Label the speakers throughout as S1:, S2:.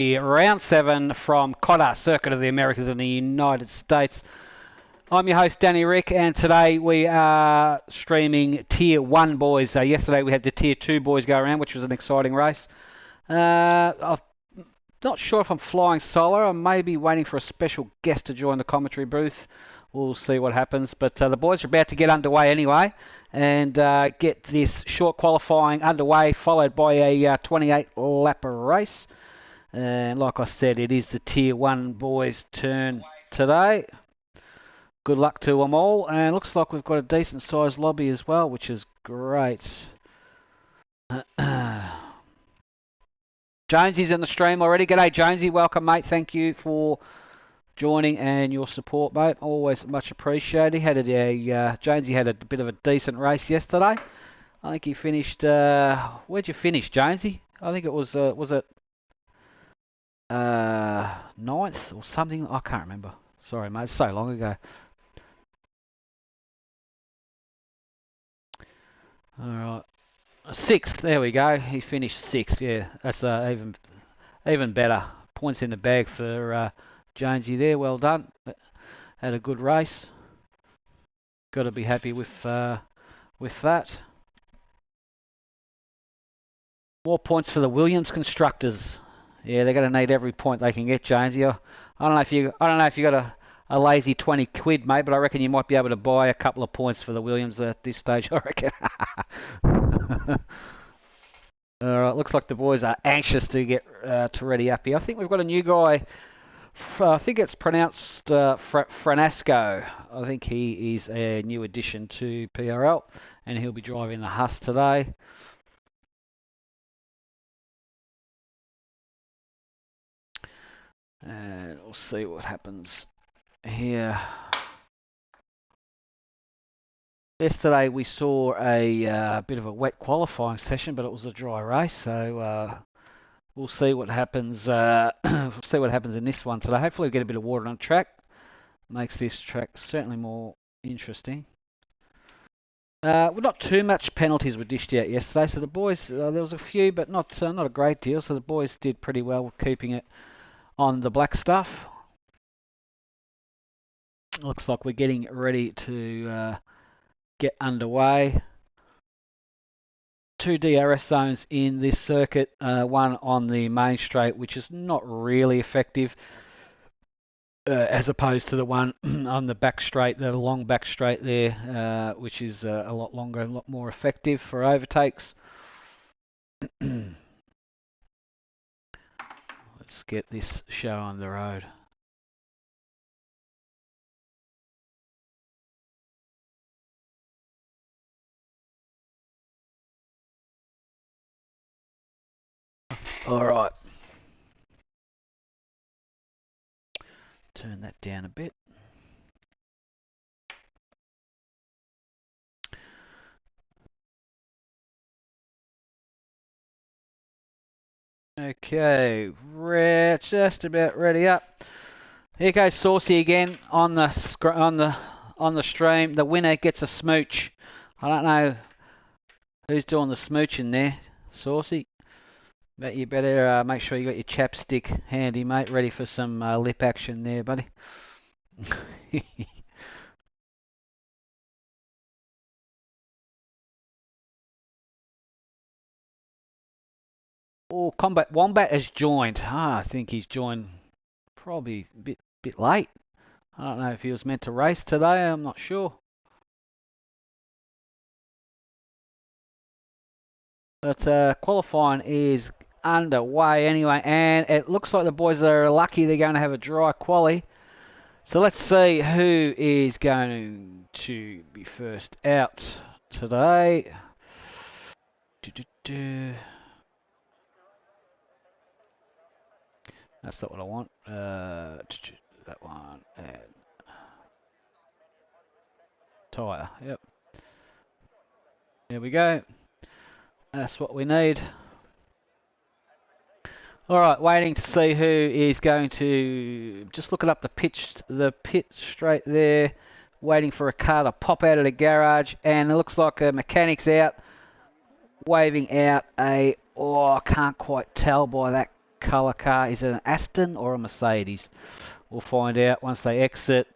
S1: Round 7 from Cotter, Circuit of the Americas in the United States. I'm your host, Danny Rick, and today we are streaming Tier 1 boys. Yesterday we had the Tier 2 boys go around, which was an exciting race. I'm not sure if I'm flying solo. I may be waiting for a special guest to join the commentary booth. We'll see what happens. But the boys are about to get underway anyway and get this short qualifying underway, followed by a 28-lap race. And like I said, it is the Tier 1 boys' turn today. Good luck to them all. And looks like we've got a decent sized lobby as well, which is great. Jonesy's in the stream already. G'day, Jonesy. Welcome, mate. Thank you for joining and your support, mate. Always much appreciated. Jonesy had a bit of a decent race yesterday. I think he finished... where'd you finish, Jonesy? I think it was it 9th or something? I can't remember. Sorry, mate. It's so long ago. Alright. 6th. There we go. He finished 6th. Yeah, that's even better. Points in the bag for Jonesy there. Well done. Had a good race. Got to be happy with that. More points for the Williams constructors. Yeah, they're going to need every point they can get, Jonesy. I don't know if you got a lazy 20 quid, mate, but I reckon you might be able to buy a couple of points for the Williams at this stage, I reckon. Alright, looks like the boys are anxious to get to ready up here. I think we've got a new guy. I think it's pronounced Franasco. I think he is a new addition to PRL, and he'll be driving the Huss today. And we'll see what happens here. Yesterday we saw a bit of a wet qualifying session, but it was a dry race, so we'll see what happens. We'll see what happens in this one today. Hopefully we get a bit of water on track. Makes this track certainly more interesting. Well, not too much penalties were dished out yesterday, so the boys there was a few, but not a great deal. So the boys did pretty well keeping it on the black stuff. Looks like we're getting ready to get underway. 2 DRS zones in this circuit, one on the main straight, which is not really effective, as opposed to the one on the back straight, the long back straight there, which is a lot longer and a lot more effective for overtakes. Let's get this show on the road. All right. Turn that down a bit. Okay, just about ready up. Here goes Saucy again on the stream. The winner gets a smooch. I don't know who's doing the smooching there, Saucy. But you better make sure you got your chapstick handy, mate, ready for some lip action there, buddy. Oh, Combat Wombat has joined. I think he's joined probably a bit late. I don't know if he was meant to race today. I'm not sure. But qualifying is underway anyway, and it looks like the boys are lucky they're going to have a dry quali. So let's see who is going to be first out today. That's not what I want. That one. And tyre. Yep. There we go. That's what we need. Alright, waiting to see who is going to... Just looking up the pit straight there. Waiting for a car to pop out of the garage. And it looks like a mechanic's out. Waving out a... Oh, I can't quite tell by that colour car. Is it an Aston or a Mercedes? We'll find out once they exit.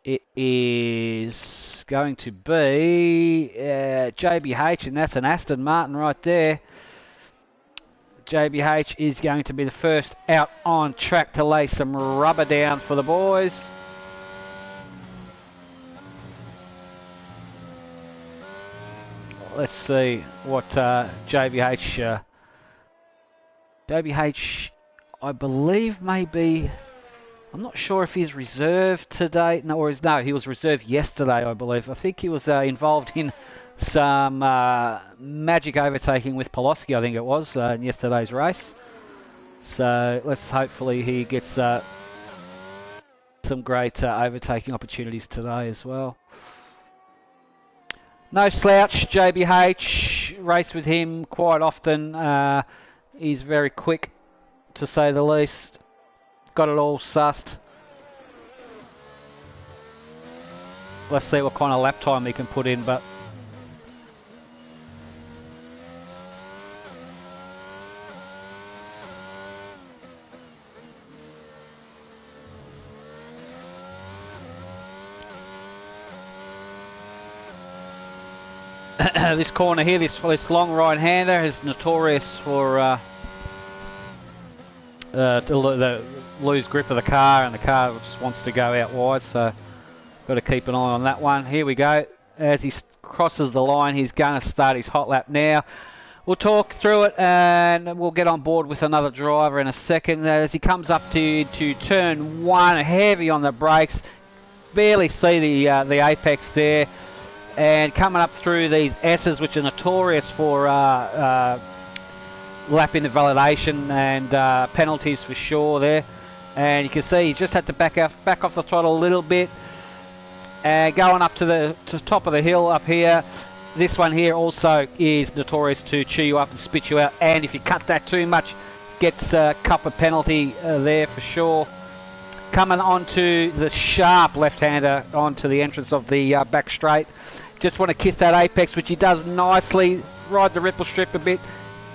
S1: It is going to be JBH, and that's an Aston Martin right there. JBH is going to be the first out on track to lay some rubber down for the boys. Let's see what JBH, I believe maybe, I'm not sure if he's reserved today. No, he was reserved yesterday, I believe. I think he was involved in some magic overtaking with Poloski, I think it was, in yesterday's race. So let's hopefully he gets some great overtaking opportunities today as well. No slouch, JBH. Race with him quite often. He's very quick, to say the least. Got it all sussed. Let's see what kind of lap time he can put in, but this corner here, this long right-hander is notorious for to lose grip of the car, and the car just wants to go out wide, so got to keep an eye on that one. Here we go. As he crosses the line, he's going to start his hot lap now. We'll talk through it and we'll get on board with another driver in a second. As he comes up to turn one, heavy on the brakes, barely see the apex there. And coming up through these S's, which are notorious for lap invalidation and penalties for sure there. And you can see he's just had to back off the throttle a little bit. And going up to the top of the hill up here. This one here also is notorious to chew you up and spit you out. And if you cut that too much, gets a copper penalty there for sure. Coming onto the sharp left-hander onto the entrance of the back straight. Just want to kiss that apex, which he does nicely. Ride the ripple strip a bit.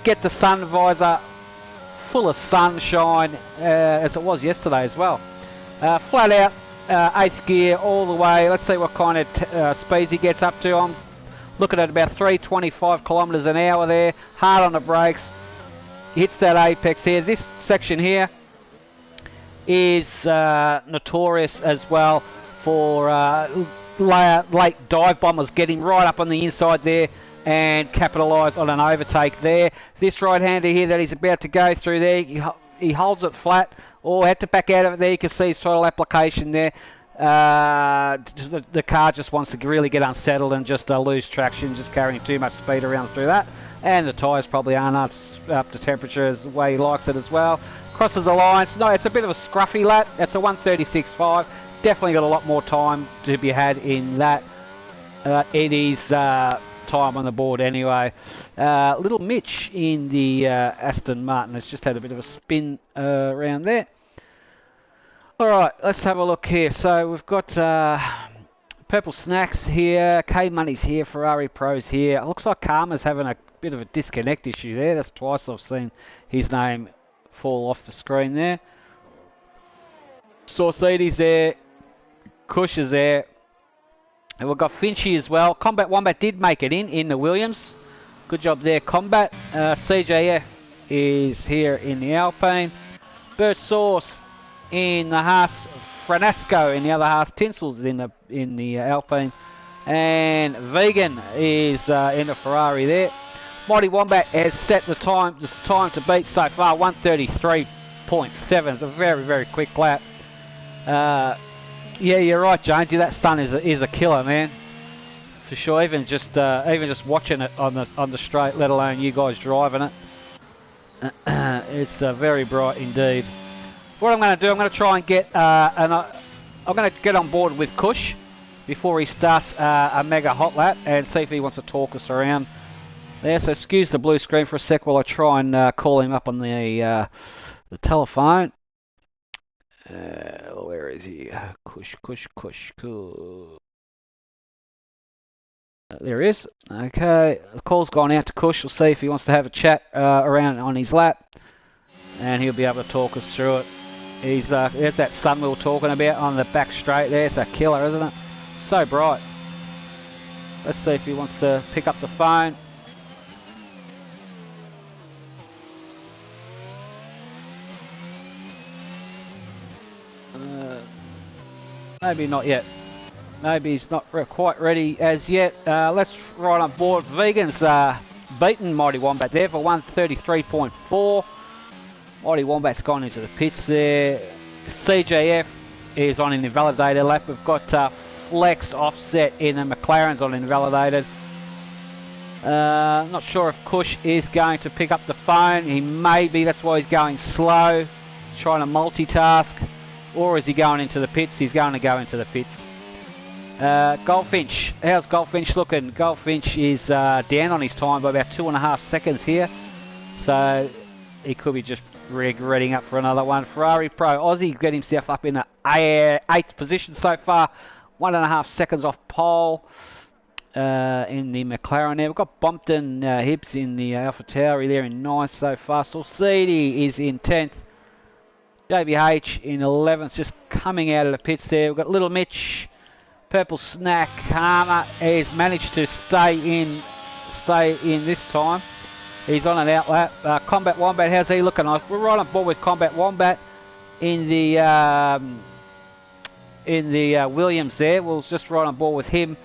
S1: Get the sun visor full of sunshine, as it was yesterday as well. Flat out, 8th gear all the way. Let's see what kind of speeds he gets up to. I'm looking at about 325 kilometres an hour there. Hard on the brakes. Hits that apex here. This section here is notorious as well for late dive bombers getting right up on the inside there and capitalise on an overtake there. This right-hander here that he's about to go through there, he holds it flat, or had to back out of it there. You can see his throttle application there. The car just wants to really get unsettled and just lose traction, just carrying too much speed around through that. And the tyres probably aren't up to temperature as the way he likes it as well. Crosses the lines. No, it's a bit of a scruffy lap. That's a 1:36.5. Definitely got a lot more time to be had in that. It is time on the board anyway. Little Mitch in the Aston Martin has just had a bit of a spin around there. Alright, let's have a look here. So we've got Purple Snacks here, K-Money's here, Ferrari Pro's here. It looks like Karma's having a bit of a disconnect issue there. That's twice I've seen his name fall off the screen there. Saucedy's there, Kush is there, and we've got Finchy as well. Combat Wombat did make it in the Williams. Good job there, Combat. CJF is here in the Alpine. Bert Sauce in the Haas. Franasco in the other Haas. Tinsel's in the Alpine. And Vegan is in the Ferrari there. Mighty Wombat has set the time to beat so far, 1:33.7. It's a very, very quick lap. Yeah, you're right, Jonesy. That stun is a killer, man, for sure. Even just watching it on the straight, let alone you guys driving it, it's very bright indeed. What I'm going to do, I'm going to try and get I'm going to get on board with Kush before he starts a mega hot lap and see if he wants to talk us around there. So excuse the blue screen for a sec while I try and call him up on the telephone. Where is he? Kush. There he is. Okay, the call's gone out to Kush. We'll see if he wants to have a chat around on his lap. and he'll be able to talk us through it. There's that sun we were talking about on the back straight there. It's a killer, isn't it? So bright. Let's see if he wants to pick up the phone. Maybe not yet. Maybe he's not quite ready as yet. Let's ride on board. Vegans beaten Mighty Wombat there for 133.4. Mighty Wombat's gone into the pits there. CJF is on an invalidated lap. We've got Flex Offset in the McLaren's on invalidated. Not sure if Kush is going to pick up the phone. He may be, that's why he's going slow, trying to multitask. Or is he going into the pits? He's going to go into the pits. Goldfinch, how's Goldfinch looking? Goldfinch is down on his time by about 2.5 seconds here. So he could be just readying up for another one. Ferrari Pro Aussie got himself up in the 8th position so far. 1.5 seconds off pole in the McLaren there. We've got Bumpton Hibbs in the Alpha Tauri there in 9th so far. Sulcidi is in 10th. JBH in 11th, just coming out of the pits there. We've got Little Mitch, Purple Snack, Karma has managed to stay in this time. He's on an outlap. Combat Wombat, how's he looking? We're right on board with Combat Wombat in the Williams there. We'll just right on board with him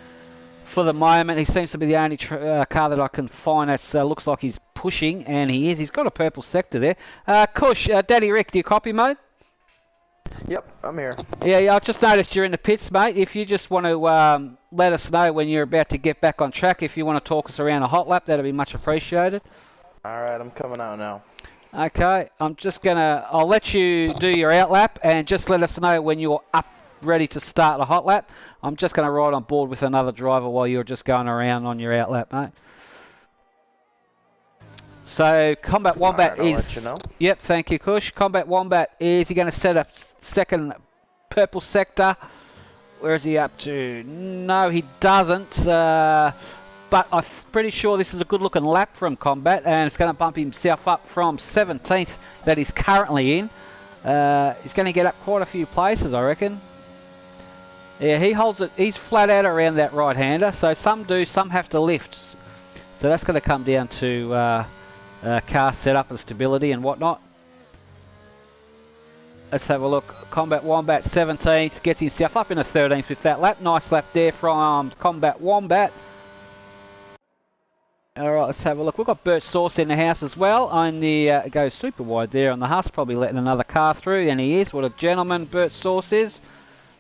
S1: for the moment. He seems to be the only car that I can find that looks like he's pushing, and he is. He's got a purple sector there. Kush, Daddy Rick, do you copy, mate?
S2: Yep, I'm here.
S1: Yeah, I just noticed you're in the pits, mate. If you just want to let us know when you're about to get back on track, if you want to talk us around a hot lap, that'd be much appreciated.
S2: Alright, I'm coming out now.
S1: Okay, I'll let you do your out lap, and just let us know when you're up ready to start a hot lap. I'm just going to ride on board with another driver while you're just going around on your out lap, mate. So Combat Wombat
S2: I'll
S1: is.
S2: let you know.
S1: Yep, thank you, Kush. Combat Wombat is he going to set up second purple sector? Where is he up to? No, he doesn't. But I'm pretty sure this is a good looking lap from Combat, and it's going to bump himself up from 17th that he's currently in. He's going to get up quite a few places, I reckon. Yeah, he holds it. He's flat out around that right-hander. So some do, some have to lift. So that's going to come down to car setup and stability and whatnot. Let's have a look. Combat Wombat 17th gets himself up in the 13th with that lap. Nice lap there from Combat Wombat. Alright, let's have a look. We've got Bert Sauce in the house as well. On the it goes super wide there on the Huss, probably letting another car through, and he is. What a gentleman Bert Sauce is.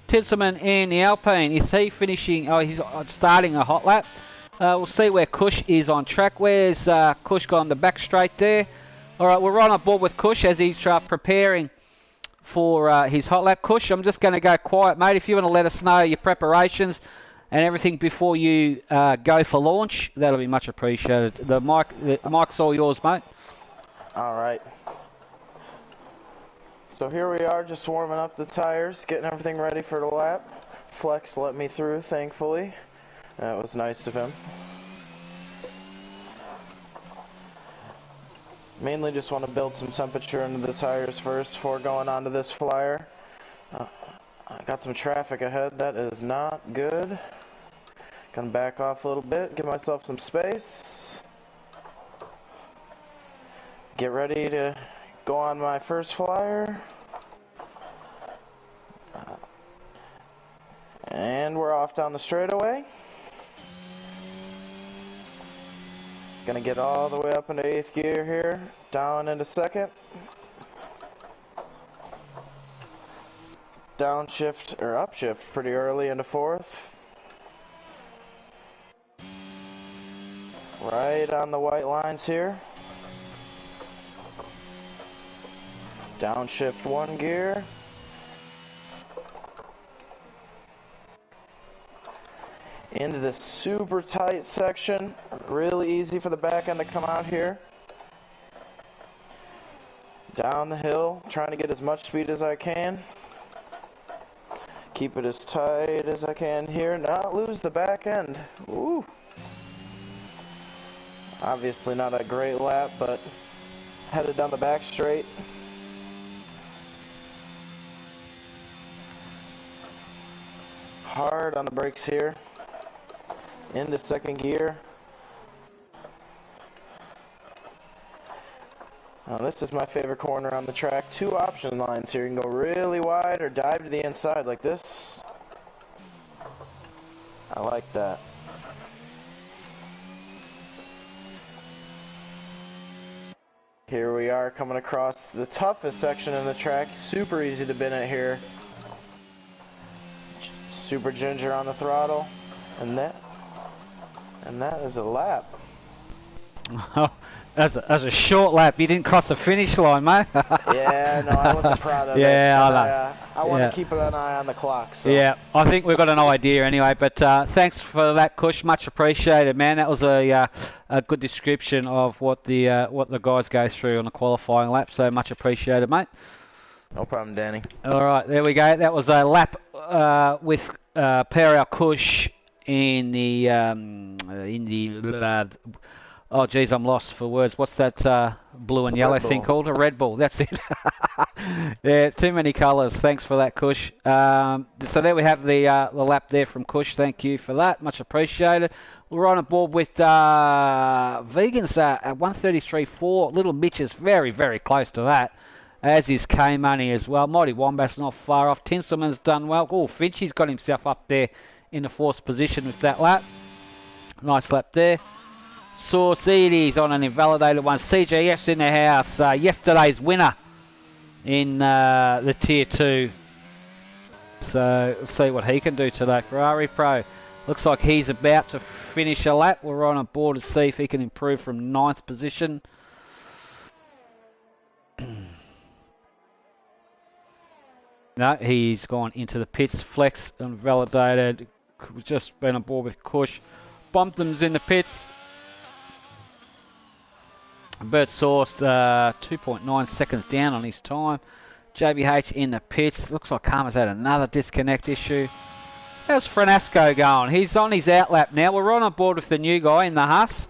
S1: Tinselman in the Alpine, is he finishing? Oh, he's starting a hot lap. We'll see where Kush is on track. Where's Kush gone the back straight there? Alright, we're right on board with Kush as he's preparing for his hot lap. Kush, I'm just going to go quiet, mate. If you want to let us know your preparations and everything before you go for launch, that'll be much appreciated. The mic's all yours, mate.
S2: Alright. So here we are, just warming up the tires, getting everything ready for the lap. Flex let me through, thankfully. That was nice of him. Mainly just want to build some temperature into the tires first before going onto this flyer. I got some traffic ahead, that is not good. Gonna back off a little bit, give myself some space. Get ready to go on my first flyer. And we're off down the straightaway. Gonna get all the way up into 8th gear here, down into 2nd. Downshift, or upshift pretty early into 4th. Right on the white lines here. Downshift 1 gear. Into this super tight section. Really easy for the back end to come out here. Down the hill, trying to get as much speed as I can. Keep it as tight as I can here, not lose the back end. Woo. Obviously not a great lap, but headed down the back straight. hard on the brakes here. Into second gear. Now this is my favorite corner on the track. Two option lines here. You can go really wide or dive to the inside like this. I like that. Here we are coming across the toughest section in the track. Super easy to bin it here. Super ginger on the throttle. And that is a lap.
S1: That's a short lap. You didn't cross the finish line, mate.
S2: Yeah, no, I wasn't proud of it.
S1: Yeah,
S2: I want to keep an eye on the clock. So.
S1: Yeah, I think we've got an idea anyway. But thanks for that, Kush. Much appreciated, man. That was a good description of what the guys go through on the qualifying lap. So much appreciated, mate.
S2: No problem, Danny.
S1: All right, there we go. That was a lap with Perel Kush in the oh geez, I'm lost for words. What's that blue and yellow thing called? A Red Bull. That's it. Yeah, too many colours. Thanks for that, Kush. So there we have the lap there from Kush. Thank you for that. Much appreciated. We're on board with Vegans at 133.4. Little Mitch is very, very close to that, as is K-Money as well. Mighty Wombat's not far off. Tinselman's done well. Oh, Finchy's got himself up there in the fourth position with that lap. Nice lap there. Saucides on an invalidated one. CGF's in the house. Yesterday's winner in the Tier 2. So let's see what he can do today. Ferrari Pro. Looks like he's about to finish a lap. We're on board to see if he can improve from 9th position. No, he's gone into the pits. Flex invalidated. Just been on board with Kush. Bumptham's in the pits. Bert Sourced 2.9 seconds down on his time. JBH in the pits. Looks like Karma's had another disconnect issue. How's Franasco going? He's on his outlap now. We're on board with the new guy in the Haas.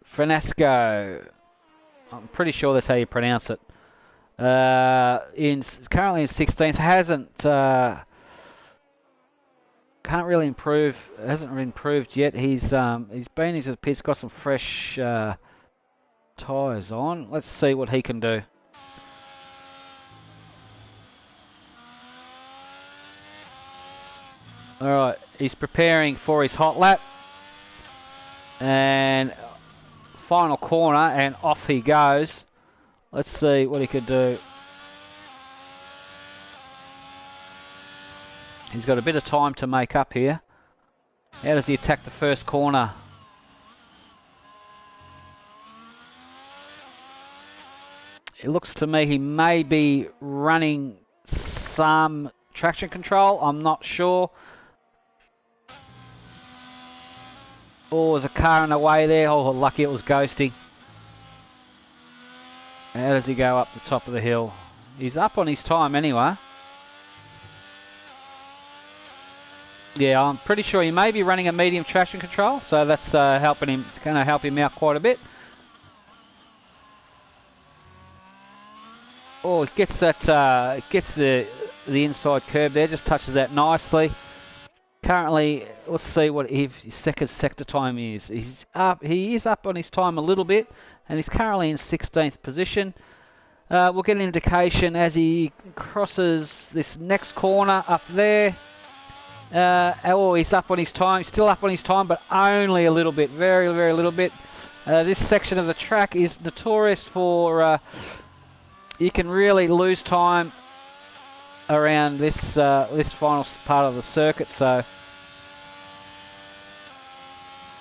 S1: Franasco. I'm pretty sure that's how you pronounce it. Currently in 16th. Can't really improve. Hasn't really improved yet. He's been into the pits. Got some fresh tyres on. Let's see what he can do. Alright, he's preparing for his hot lap. And final corner, and off he goes. Let's see what he could do. He's got a bit of time to make up here. How does he attack the first corner? It looks to me he may be running some traction control. I'm not sure. Oh, there's a car in the way there. Oh, lucky it was ghosting. How does he go up the top of the hill? He's up on his time anyway. Yeah, I'm pretty sure he may be running a medium traction control, so that's helping him. It's going to help him out quite a bit. Oh, it gets that, gets the inside curb there. Just touches that nicely. Currently, let's see what his second sector time is. He's up. He is up on his time a little bit, and he's currently in 16th position. We'll get an indication as he crosses this next corner up there. Oh, he's up on his time. Still up on his time, but only a little bit. Very, very little bit. This section of the track is notorious for you can really lose time around this this final part of the circuit. So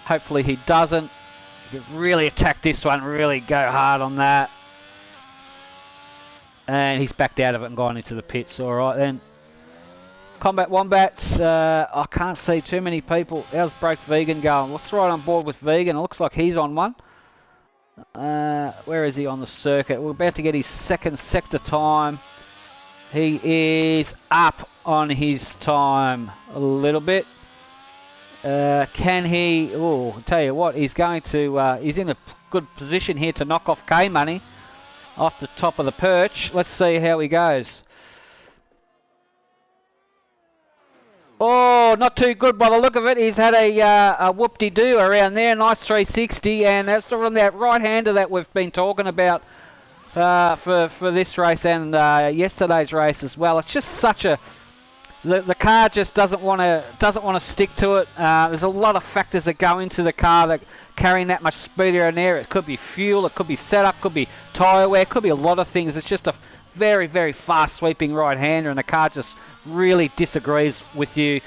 S1: hopefully he doesn't. He can really attack this one. Really go hard on that. And he's backed out of it and gone into the pits. All right then. Combat Wombats, I can't see too many people. How's Broke Vegan going? Let's right on board with Vegan. It looks like he's on one. Where is he on the circuit? We're about to get his second sector time. He is up on his time a little bit. Can he... Oh, I'll tell you what, he's going to... he's in a good position here to knock off K-Money off the top of the perch. Let's see how he goes. Oh, not too good by the look of it. He's had a whoop-de-doo around there. Nice 360, and that's on that right-hander that we've been talking about for this race and yesterday's race as well. It's just such a the car just doesn't want to stick to it. There's a lot of factors that go into the car that carrying that much speed around there. It could be fuel, it could be setup, could be tyre wear, could be a lot of things. It's just a very, very fast sweeping right-hander, and the car just really disagrees with you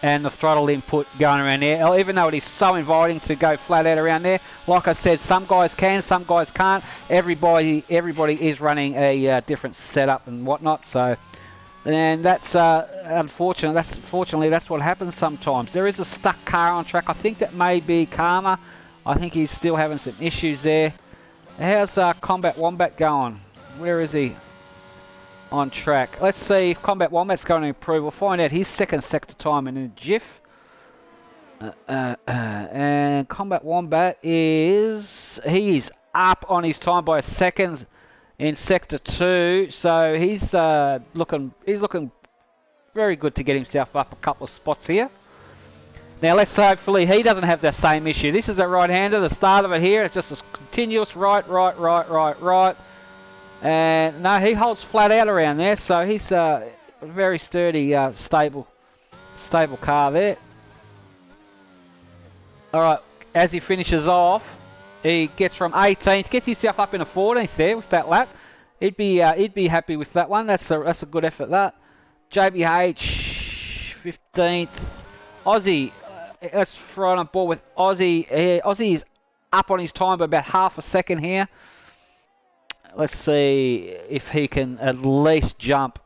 S1: and the throttle input going around there. Even though it is so inviting to go flat out around there, like I said, some guys can, some guys can't. Everybody is running a different setup and whatnot, so... And that's unfortunate. Fortunately, that's what happens sometimes. There is a stuck car on track. I think that may be Karma. I think he's still having some issues there. How's Combat Wombat going? Where is he on track? Let's see if Combat Wombat's going to improve. We'll find out his second sector time in a jiff. And Combat Wombat is up on his time by a second in sector 2, so he's looking very good to get himself up a couple of spots here. Now let's hopefully he doesn't have the same issue. This is a right-hander. The start of it here, it's just a continuous right, and no, he holds flat out around there, so he's a very sturdy, stable car there. All right, as he finishes off, he gets from 18th, gets himself up in a 14th there with that lap. He'd be happy with that one. That's a good effort. That JBH 15th, Aussie. Let's throw on board with Aussie. Aussie is up on his time by about half a second here. Let's see if he can at least jump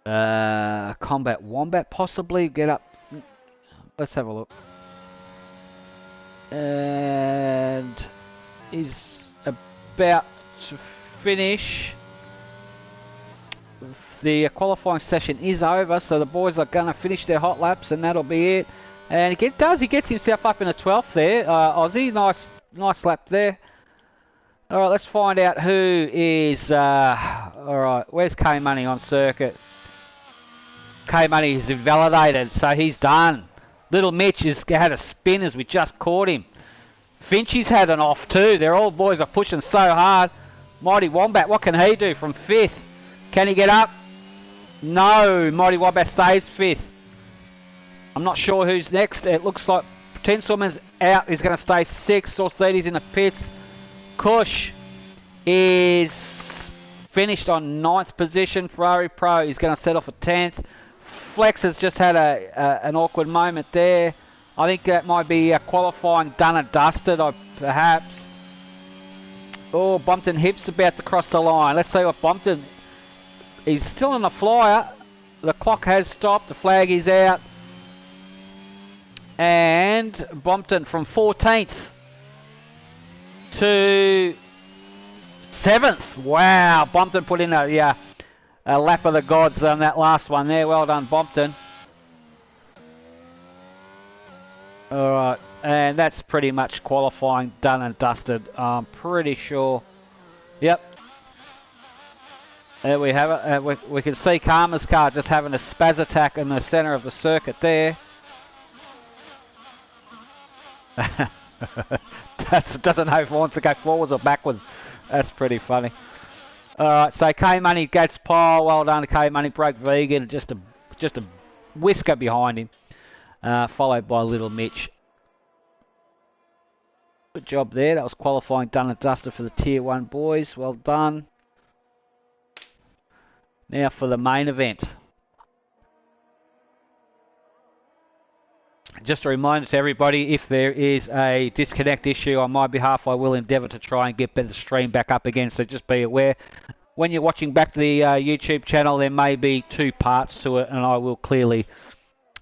S1: Combat Wombat, possibly get up. Let's have a look. And he's about to finish. The qualifying session is over, so the boys are going to finish their hot laps, and that'll be it. And he gets himself up in a 12th there. Aussie, nice lap there. All right, let's find out who is. All right, where's K Money on circuit? K Money is invalidated, so he's done. Little Mitch has had a spin as we just caught him. Finchy's had an off too. They're all boys are pushing so hard. Mighty Wombat, what can he do from 5th? Can he get up? No, Mighty Wombat stays 5th. I'm not sure who's next. It looks like Tensilman's out. He's going to stay 6th. Saucedi's in the pits. Kush is finished on 9th position. Ferrari Pro is going to set off at 10th. Flex has just had an awkward moment there. I think that might be qualifying done and dusted, perhaps. Oh, Bumpton Hip's about to cross the line. Let's see what Bumpton... He's still on the flyer. The clock has stopped. The flag is out. And Bumpton from 14th to 7th. Wow, Bumpton put in a lap of the gods on that last one there. Well done, Bumpton. Alright, and that's pretty much qualifying done and dusted. I'm pretty sure. Yep. There we have it. We can see Karma's car just having a spaz attack in the centre of the circuit there. Doesn't know if he wants to go forwards or backwards. That's pretty funny. Alright, so K-Money gets pole. Well done, K-Money. Broke Vegan. Just a whisker behind him. Followed by Little Mitch. Good job there. That was qualifying done and dusted for the Tier 1 boys. Well done. Now for the main event. Just a reminder to everybody, if there is a disconnect issue on my behalf, I will endeavour to try and get the stream back up again, so just be aware. When you're watching back to the YouTube channel, there may be 2 parts to it, and I will clearly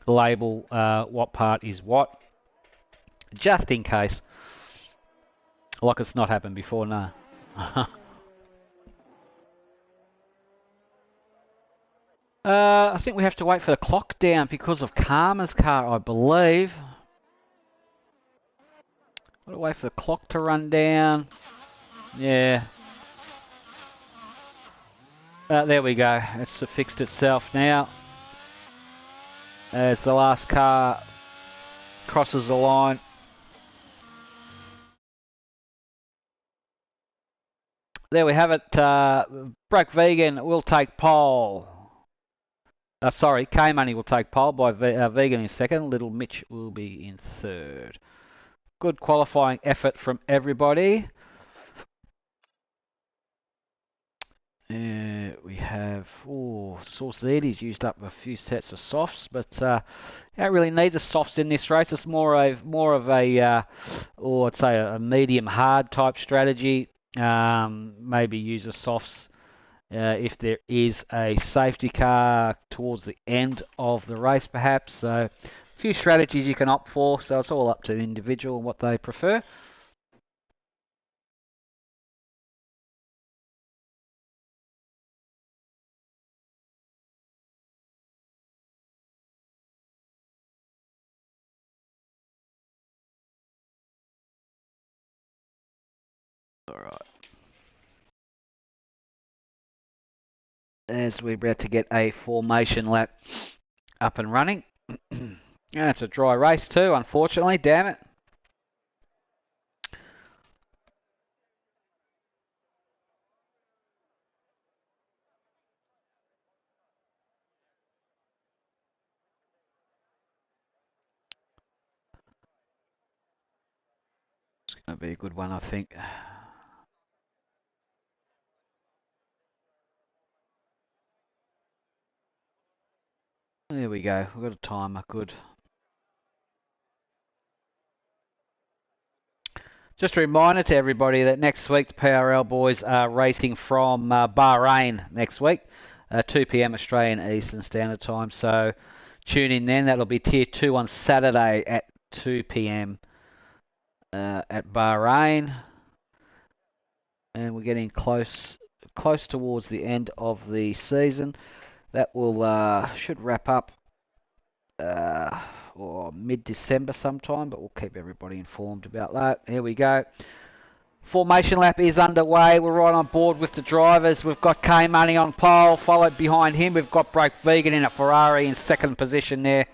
S1: label what part is what, just in case. Like it's not happened before, no. I think we have to wait for the clock down because of Karma's car, I believe. Got to wait for the clock to run down. Yeah. There we go. It's fixed itself now. as the last car crosses the line. There we have it. Broke Vegan will take pole. Sorry, K-Money will take pole by Vegan in second. Little Mitch will be in third. Good qualifying effort from everybody. We have, Saucedy's used up a few sets of softs, but you don't really need the softs in this race. It's more of a, or I'd say a medium hard type strategy. Maybe use the softs if there is a safety car towards the end of the race, perhaps. So a few strategies you can opt for. So it's all up to the individual and what they prefer. All right. As we're about to get a formation lap up and running. Yeah, it's a dry race too, unfortunately. Damn it. It's going to be a good one, I think. There we go. We've got a timer. Good. Just a reminder to everybody that next week the PRL boys are racing from Bahrain next week, 2 p.m. Australian Eastern Standard Time. So tune in then. That'll be Tier 2 on Saturday at 2 p.m. At Bahrain. And we're getting close towards the end of the season. That will should wrap up or mid-December sometime, but we'll keep everybody informed about that. Here we go. Formation lap is underway. We're right on board with the drivers. We've got K-Money on pole, followed behind him. We've got Broke Vegan in a Ferrari in second position there.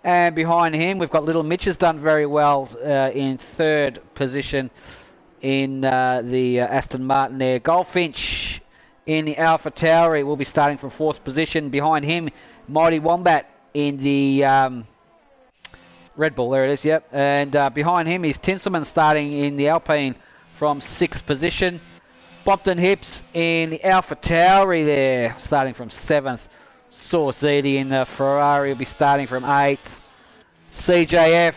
S1: And behind him, we've got Little Mitch has done very well in third position in the Aston Martin there. Goldfinch in the Alpha Tauri will be starting from fourth position. Behind him, Mighty Wombat in the Red Bull. There it is, yep. And behind him is Tinselman starting in the Alpine from sixth position. Bopton Hips in the Alpha Tauri there, starting from seventh. Saucedy in the Ferrari will be starting from eighth. CJF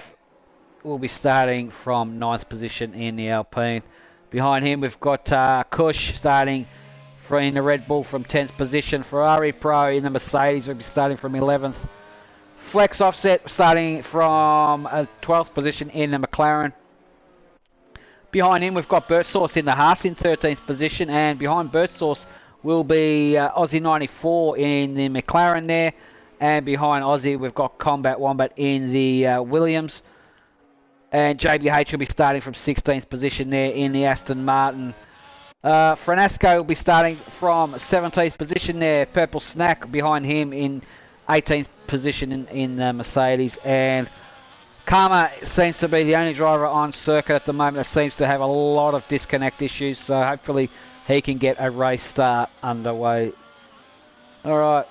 S1: will be starting from ninth position in the Alpine. Behind him we've got Kush starting in the Red Bull from 10th position. Ferrari Pro in the Mercedes will be starting from 11th. Flex Offset starting from 12th position in the McLaren. Behind him we've got Burt Source in the Haas in 13th position, and behind Burt Source will be Aussie 94 in the McLaren there, and behind Aussie we've got Combat Wombat in the Williams, and JBH will be starting from 16th position there in the Aston Martin. Franasco will be starting from 17th position there. Purple Snack behind him in 18th position in the Mercedes, and Karma seems to be the only driver on circuit at the moment that seems to have a lot of disconnect issues, so hopefully he can get a race start underway. Alright,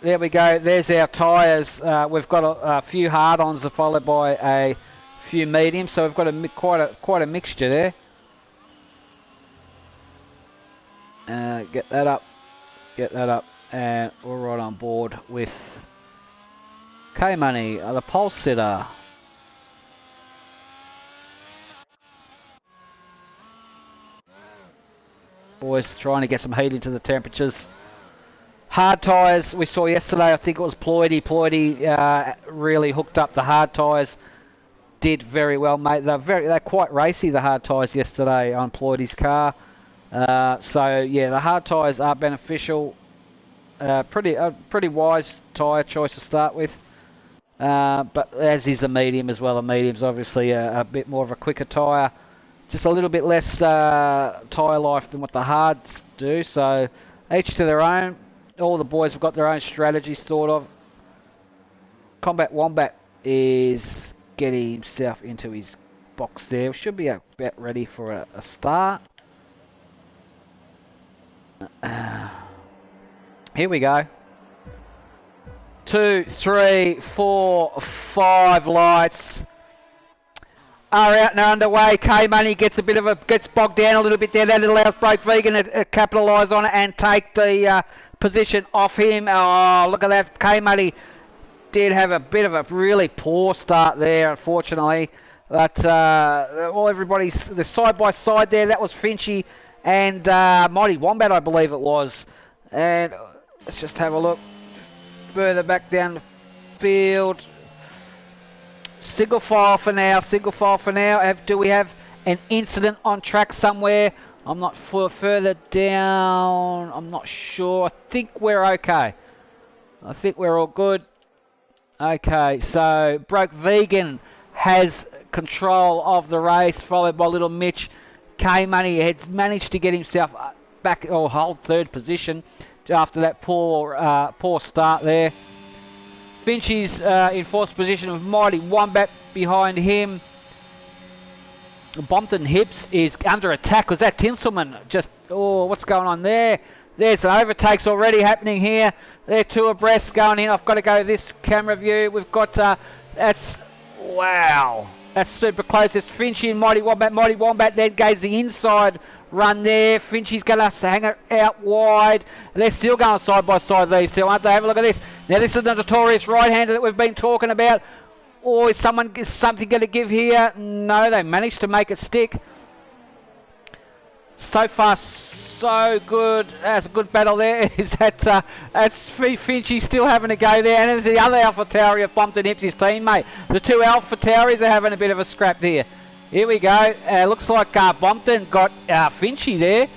S1: there we go. There's our tyres. We've got a few hard-ons followed by a few mediums, so we've got quite a mixture there. Get that up, and we're right on board with K-Money, the pole sitter. Boys trying to get some heat into the temperatures. Hard tyres we saw yesterday, I think it was Ploidy. Ploidy really hooked up the hard tyres. Did very well, mate. They're quite racy, the hard tyres yesterday on Ploidy's car. So yeah, the hard tyres are beneficial. Pretty wise tyre choice to start with. But as is the medium as well. The medium's obviously a bit more of a quicker tyre. Just a little bit less tyre life than what the hards do. So each to their own. All the boys have got their own strategies thought of. Combat Wombat is getting himself into his box there. Should be about ready for a start. Here we go. 2, 3, 4, 5 lights are out and underway. K Money gets bogged down a little bit there. That allows Broke Vegan to capitalise on it and take the position off him. Oh, look at that. K Money did have a bit of a really poor start there, unfortunately. But the side by side there. That was Finchy and Mighty Wombat, I believe it was. And let's just have a look further back down the field. Single file for now. Do we have an incident on track somewhere? I'm not further down. I'm not sure. I think we're okay. I think we're all good. Okay, so Broke Vegan has control of the race, followed by Little Mitch. K Money has managed to get himself back or hold third position after that poor start there. Finchy's in fourth position with Mighty Wombat behind him. Bompton Hips is under attack because that Tinselman just... Oh, what's going on there? There's some overtakes already happening here. They're two abreast going in. I've got to go this camera view. We've got... that's... Wow. That's super close. It's Finchy and Mighty Wombat. Mighty Wombat then goes the inside run there. Finchy's going to hang it out wide. They're still going side by side, these two, aren't they? Have a look at this. Now, this is the notorious right-hander that we've been talking about. Or is something going to give here? No, they managed to make it stick. So far, so good. That's a good battle there. That's Finchy still having a go there. And there's the other Alpha Tauri of Bompton Hips, his teammate. The two Alpha Tauris are having a bit of a scrap here. Here we go. Looks like Bompton got Finchy there.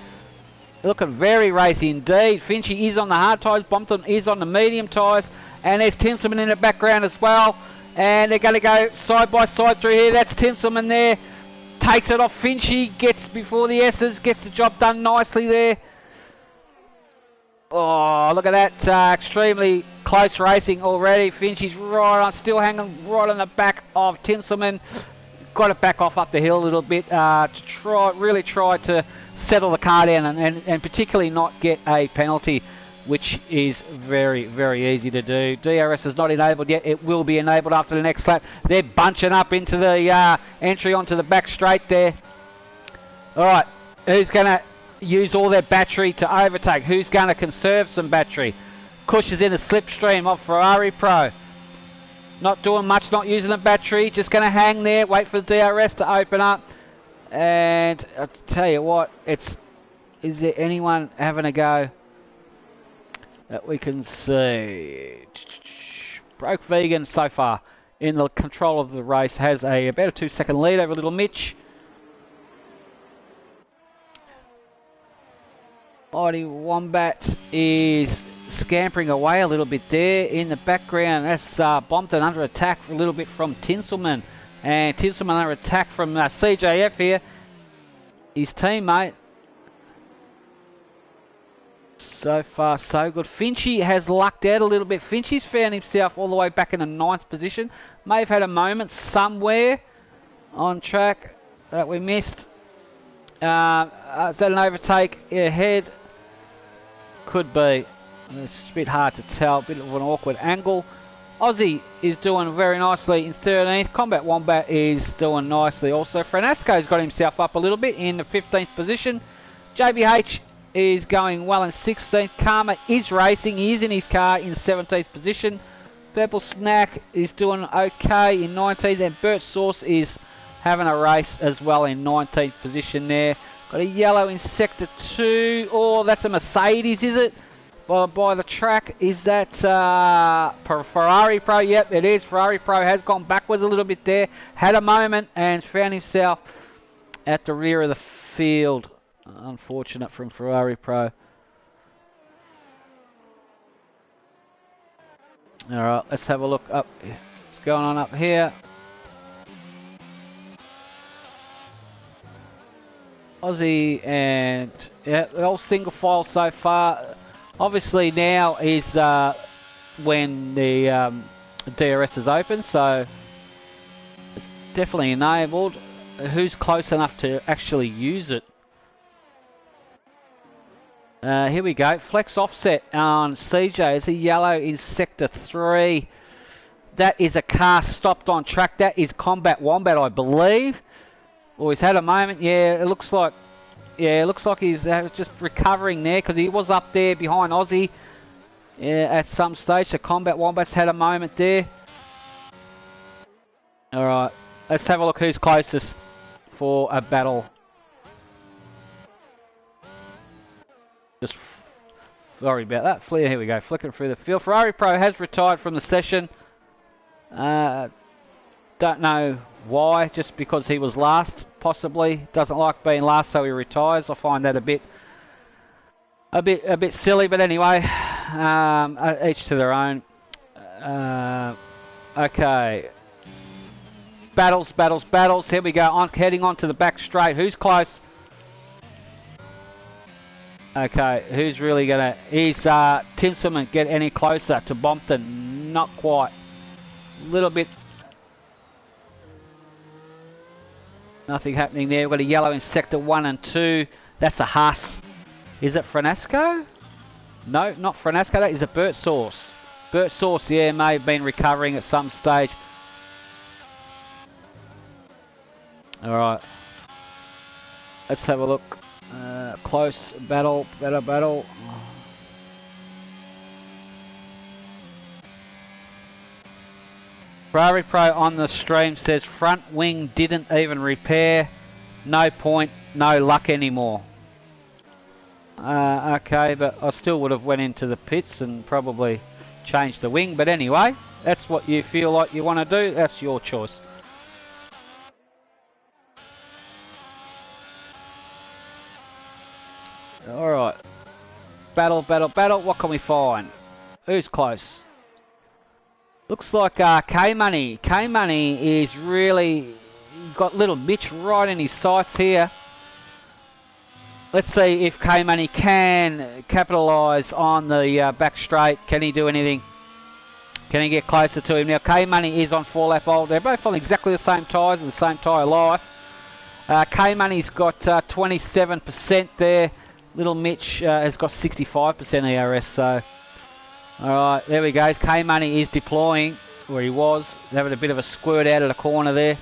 S1: Looking very racy indeed. Finchy is on the hard tyres. Bompton is on the medium tyres. And there's Tinselman in the background as well. And they're going to go side by side through here. That's Tinselman there. Takes it off Finchy. Gets before the S's. Gets the job done nicely there. Oh, look at that. Extremely close racing already. Finchy's still hanging right on the back of Tinselman. Got to back off up the hill a little bit to really try to settle the car down and particularly not get a penalty, which is very, very easy to do. DRS is not enabled yet. It will be enabled after the next lap. They're bunching up into the entry onto the back straight there. All right, who's going to use all their battery to overtake? Who's going to conserve some battery? Cush is in a slipstream of Ferrari Pro. Not doing much, not using the battery. Just going to hang there, wait for the DRS to open up. And I'll tell you what, is there anyone having a go that we can see? Broke Vegan so far in the control of the race has about a 2-second lead over Little Mitch. Mighty Wombat is scampering away a little bit there in the background. That's Bompton under attack a little bit from Tinselman. And Tinselman under attack from CJF here. His teammate. So far, so good. Finchy has lucked out a little bit. Finchy's found himself all the way back in the 9th position. May have had a moment somewhere on track that we missed. Is that an overtake ahead? Could be. It's a bit hard to tell. A bit of an awkward angle. Aussie is doing very nicely in 13th. Combat Wombat is doing nicely also. Franasco's got himself up a little bit in the 15th position. JBH is going well in 16th. Karma is racing. He is in his car in 17th position. Purple Snack is doing okay in 19th. And Bert Sauce is having a race as well in 19th position there. Got a yellow in Sector 2. Oh, that's a Mercedes, is it? By the track. Is that Ferrari Pro? Yep, it is. Ferrari Pro has gone backwards a little bit there. Had a moment and found himself at the rear of the field. Unfortunate from Ferrari Pro. Alright, let's have a look up. What's going on up here? Aussie and yeah, they're all single file so far. Obviously now is when the The DRS is open, so it's definitely enabled. Who's close enough to actually use it? Here we go. Flex offset on CJ. It's a yellow in sector 3. That is a car stopped on track. That is Combat Wombat, I believe. Or he's had a moment. Yeah, it looks like. Yeah, it looks like he's just recovering there because he was up there behind Aussie. Yeah, at some stage. So Combat Wombat's had a moment there. All right, let's have a look who's closest for a battle. Just sorry about that. Here we go. Flicking through the field. Ferrari Pro has retired from the session. Don't know why. Just because he was last, possibly. Doesn't like being last, so he retires. I find that a bit silly. But anyway, each to their own. Okay. Battles. Here we go. Heading on to the back straight. Who's close? Okay, who's really going to... Is Tinselman get any closer to Bompton? Not quite. A little bit. Nothing happening there. We've got a yellow in sector 1 and 2. That's a Haas. Is it Frenasco? No, not Frenasco. That is a Burt Sauce. Burt Sauce, yeah, may have been recovering at some stage. Alright. Let's have a look. Close battle. Ferrari Pro on the stream says front wing didn't even repair. No point, no luck anymore. Okay, but I still would have went into the pits and probably changed the wing. But anyway, that's what you feel like you want to do. That's your choice. Alright. Battle. What can we find? Who's close? Looks like K-Money. K-Money is really got little Mitch right in his sights here. Let's see if K-Money can capitalise on the back straight. Can he do anything? Can he get closer to him? Now, K-Money is on 4-lap old. They're both on exactly the same tyres and the same tyre life. K-Money's got 27% there. Little Mitch has got 65% ERS, so... Alright, there we go. K-Money is deploying where he was. Having a bit of a squirt out of the corner there.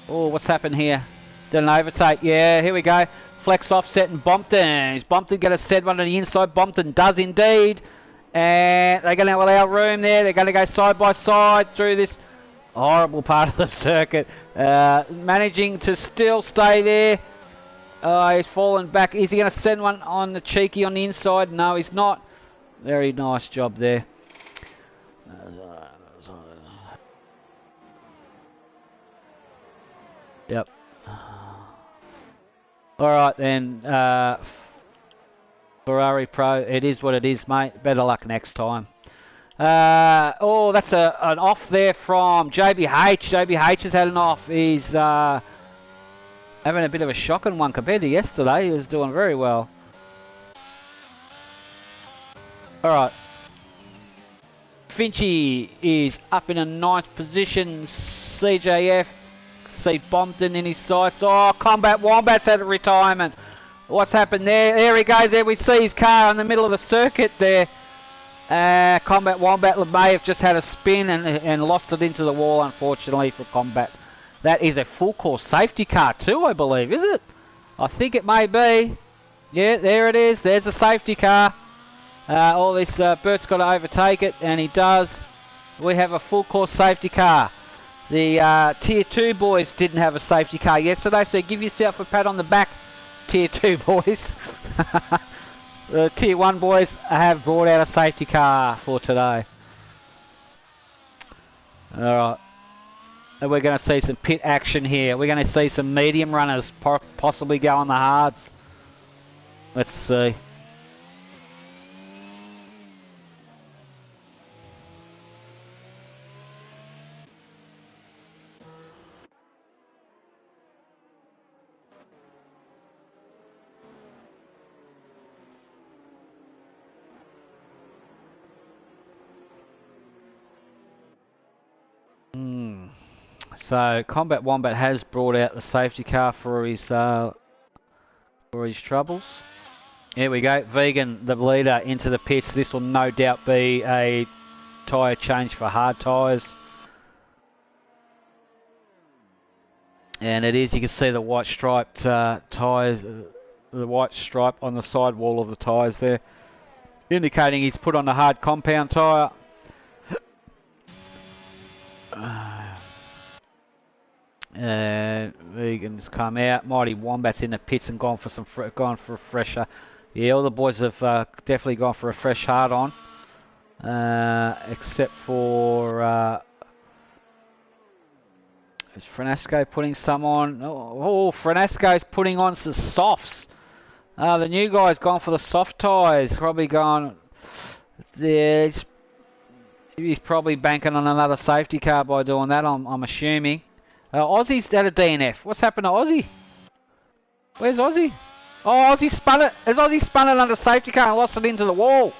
S1: Oh, what's happened here? Did an overtake? Yeah, here we go. Flex offset and Bompton. Is Bompton going to send one to the inside? Bompton does indeed. And they're going to allow room there. They're going to go side by side through this horrible part of the circuit. Managing to still stay there. He's fallen back. Is he going to send one on the cheeky on the inside? No, he's not. Very nice job there. Yep. Alright then. Ferrari Pro, it is what it is, mate. Better luck next time. Oh, that's an off there from JBH. JBH has had an off. He's having a bit of a shocking one compared to yesterday. He was doing very well. Alright. Finchy is up in a 9th position. CJF. See Bompton in his sights. Oh, Combat Wombat's at a retirement. What's happened there? There he goes. There we see his car in the middle of the circuit there. Combat Wombat may have just had a spin and lost it into the wall, unfortunately, for Combat. That is a full course safety car too, I believe, is it? I think it may be. Yeah, there it is. There's a safety car. All this, Bert's got to overtake it, and he does. We have a full course safety car. The Tier 2 boys didn't have a safety car yesterday, so give yourself a pat on the back, Tier 2 boys. The Tier 1 boys have brought out a safety car for today. Alright. And we're going to see some pit action here. We're going to see some medium runners possibly go on the hards. Let's see. So Combat Wombat has brought out the safety car for his troubles. Here we go, Vegan, the leader, into the pits. This will no doubt be a tyre change for hard tyres. And it is, you can see the white striped tyres, the white stripe on the sidewall of the tyres there, indicating he's put on a hard compound tyre. Vegan's come out. Mighty Wombat's in the pits and gone for a fresher. Yeah, all the boys have definitely gone for a fresh hard on, except for is Frenasco putting some on. Oh, Frenasco's putting on some softs. The new guy's gone for the soft tyres. Probably gone. Yeah, he's probably banking on another safety car by doing that. I'm assuming. Aussie's at a DNF. What's happened to Aussie? Where's Aussie? Oh, Aussie spun it. Has Aussie spun it under safety car and lost it into the wall?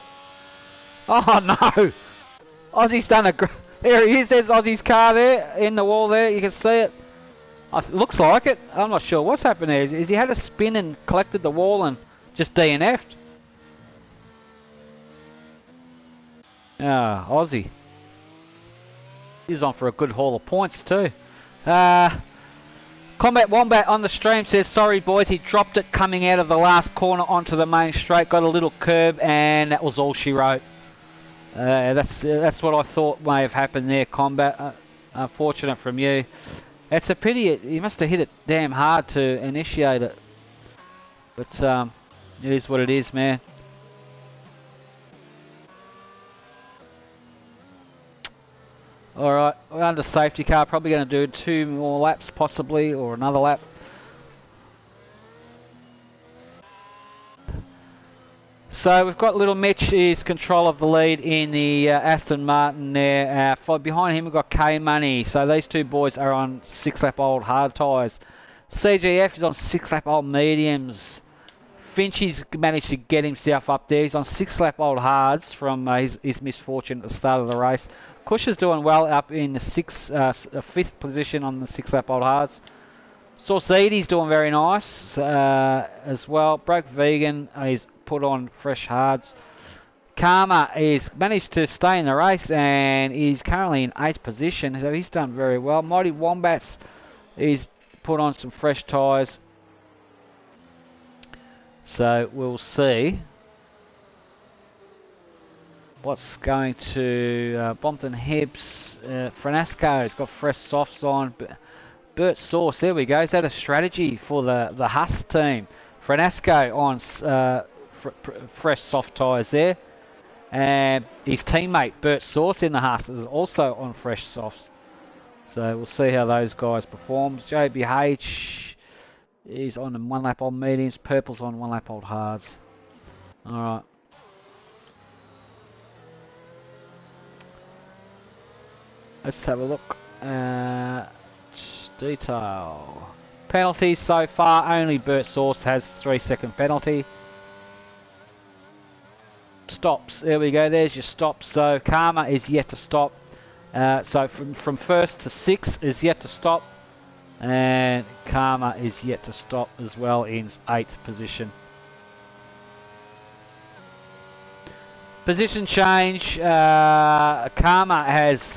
S1: Oh no! Aussie's done a. There he is. There's Aussie's car there in the wall there. You can see it. Looks like it. I'm not sure what's happened there. Is he had a spin and collected the wall and just DNF'd? Ah, Aussie. He's on for a good haul of points too. Combat Wombat on the stream says, sorry boys, he dropped it coming out of the last corner onto the main straight, got a little curb, and that was all she wrote. That's what I thought may have happened there, Combat. Unfortunate from you. It's a pity, you must have hit it damn hard to initiate it. But it is what it is, man. Alright, we're under safety car, probably going to do 2 more laps possibly, or another lap. So we've got little Mitch is control of the lead in the Aston Martin there. Behind him we've got K-Money, so these two boys are on 6-lap-old hard tyres. CGF is on 6-lap-old mediums. Finchy's managed to get himself up there. He's on 6-lap-old hards from his misfortune at the start of the race. Kush is doing well up in the 5th position on the 6-lap-old hards. Saucedy's doing very nice as well. Broke Vegan is put on fresh hards. Karma is managed to stay in the race and is currently in 8th position, so he's done very well. Mighty Wombats is put on some fresh tyres. So we'll see what's going to Bompton Hibbs. Frenasco's got fresh softs on. Bert Sauce, there we go. Is that a strategy for the Huss team? Frenasco on fresh soft tyres there. And his teammate Bert Sauce in the Huss is also on fresh softs. So we'll see how those guys perform. JBH is on 1-lap-old mediums. Purple's on 1-lap-old hards. Alright. Let's have a look. Detail. Penalties so far, only Bert Sauce has 3-second penalty. Stops, there we go, there's your stops. So Karma is yet to stop. So from 1st to 6th is yet to stop. And Karma is yet to stop as well in 8th position. Position change, Karma has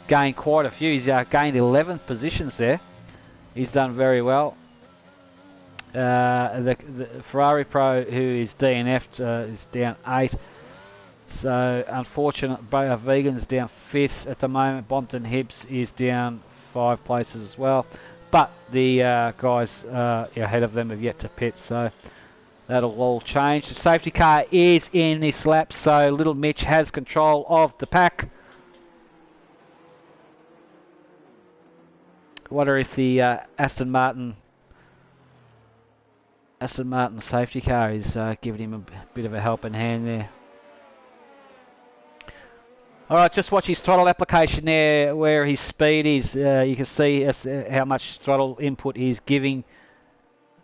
S1: gained quite a few. He's gained 11 positions there. He's done very well. The Ferrari Pro, who is DNF'd, is down 8. So unfortunate, Vegan's down 5th at the moment. Bompton Hibbs is down 5 places as well. But the guys ahead of them have yet to pit, so that'll all change. The safety car is in this lap, so little Mitch has control of the pack. I wonder if the Aston Martin safety car is giving him a bit of a helping hand there. Alright, just watch his throttle application there, where his speed is. You can see how much throttle input he's giving.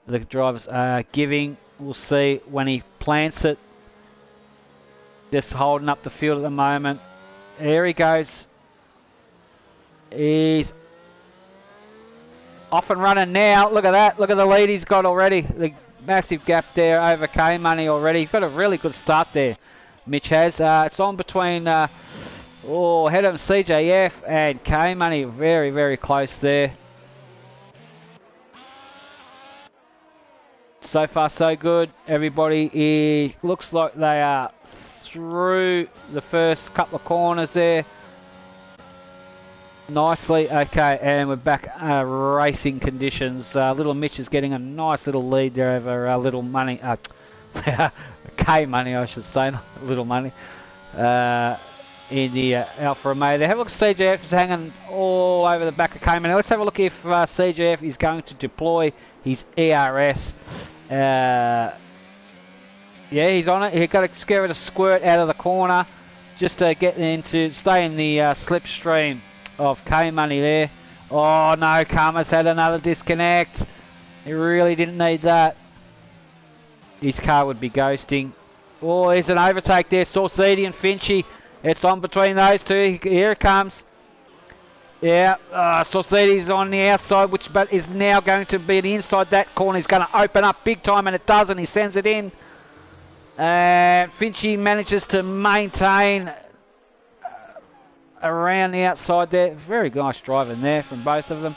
S1: The drivers are giving. We'll see when he plants it. Just holding up the field at the moment. There he goes. He's Off and running now. Look at that. Look at the lead he's got already. The massive gap there over K-Money already. He's got a really good start there, Mitch has. It's on between head of CJF and K-Money. Very, very close there. So far, so good. Everybody looks like they are through the first couple of corners there. Nicely. Okay, and we're back racing conditions. Little Mitch is getting a nice little lead there over Little Money. K-Money, I should say, not Little Money. In the Alfa Romeo there. Have a look at CJF is hanging all over the back of K-Money. Let's have a look if CJF is going to deploy his ERS. Yeah, he's on it. He's got to scare it a squirt out of the corner just to get into, stay in the slipstream of K-Money there. Oh no, Karma's had another disconnect. He really didn't need that. His car would be ghosting. Oh, there's an overtake there. Saucedi and Finchy. It's on between those two. Here it comes. Yeah, Saucedi's on the outside, but is now going to be the inside. That corner is going to open up big time, and it does, and he sends it in. Finchy manages to maintain around the outside there. Very nice driving there from both of them.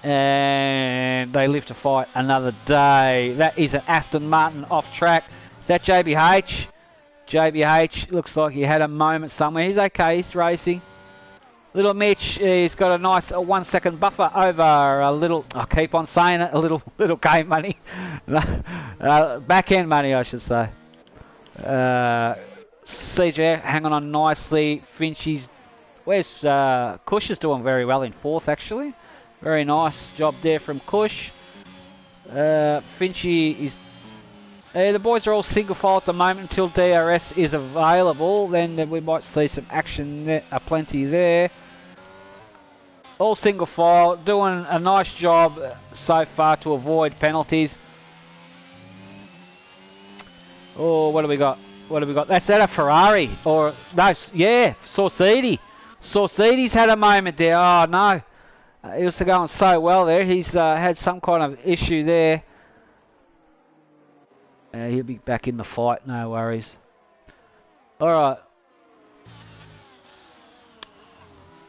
S1: And they live to fight another day. That is an Aston Martin off track. Is that JBH? JBH looks like he had a moment somewhere. He's okay, he's racing. Little Mitch, he's got a nice 1 second buffer over a little, I keep on saying it, a little K-Money. Back end money, I should say. CJ hanging on nicely. Finchy's, where's Kush is doing very well in fourth actually. Very nice job there from Kush. Finchy is, the boys are all single file at the moment until DRS is available. Then we might see some action there, plenty there. All single file, doing a nice job so far to avoid penalties. Oh, what do we got? What have we got? That's that a Ferrari? Or, no, yeah, Saucedi. Saucedi's had a moment there. Oh, no. He was going so well there. He's had some kind of issue there. He'll be back in the fight, no worries. Alright.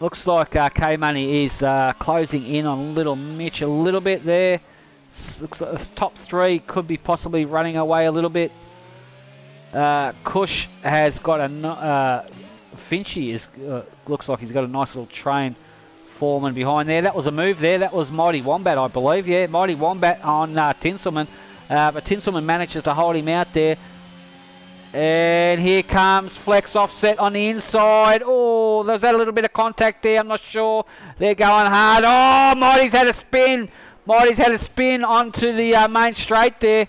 S1: Looks like K-Money is closing in on Little Mitch a little bit there. Looks like the top three could be possibly running away a little bit. Kush has got a... Finchy is, looks like he's got a nice little train foreman behind there. That was a move there. That was Mighty Wombat, I believe. Yeah, Mighty Wombat on Tinselman. But Tinselman manages to hold him out there. And here comes Flex offset on the inside. Oh, there's that a little bit of contact there. I'm not sure. They're going hard. Oh, Mighty's had a spin. Mighty's had a spin onto the main straight there.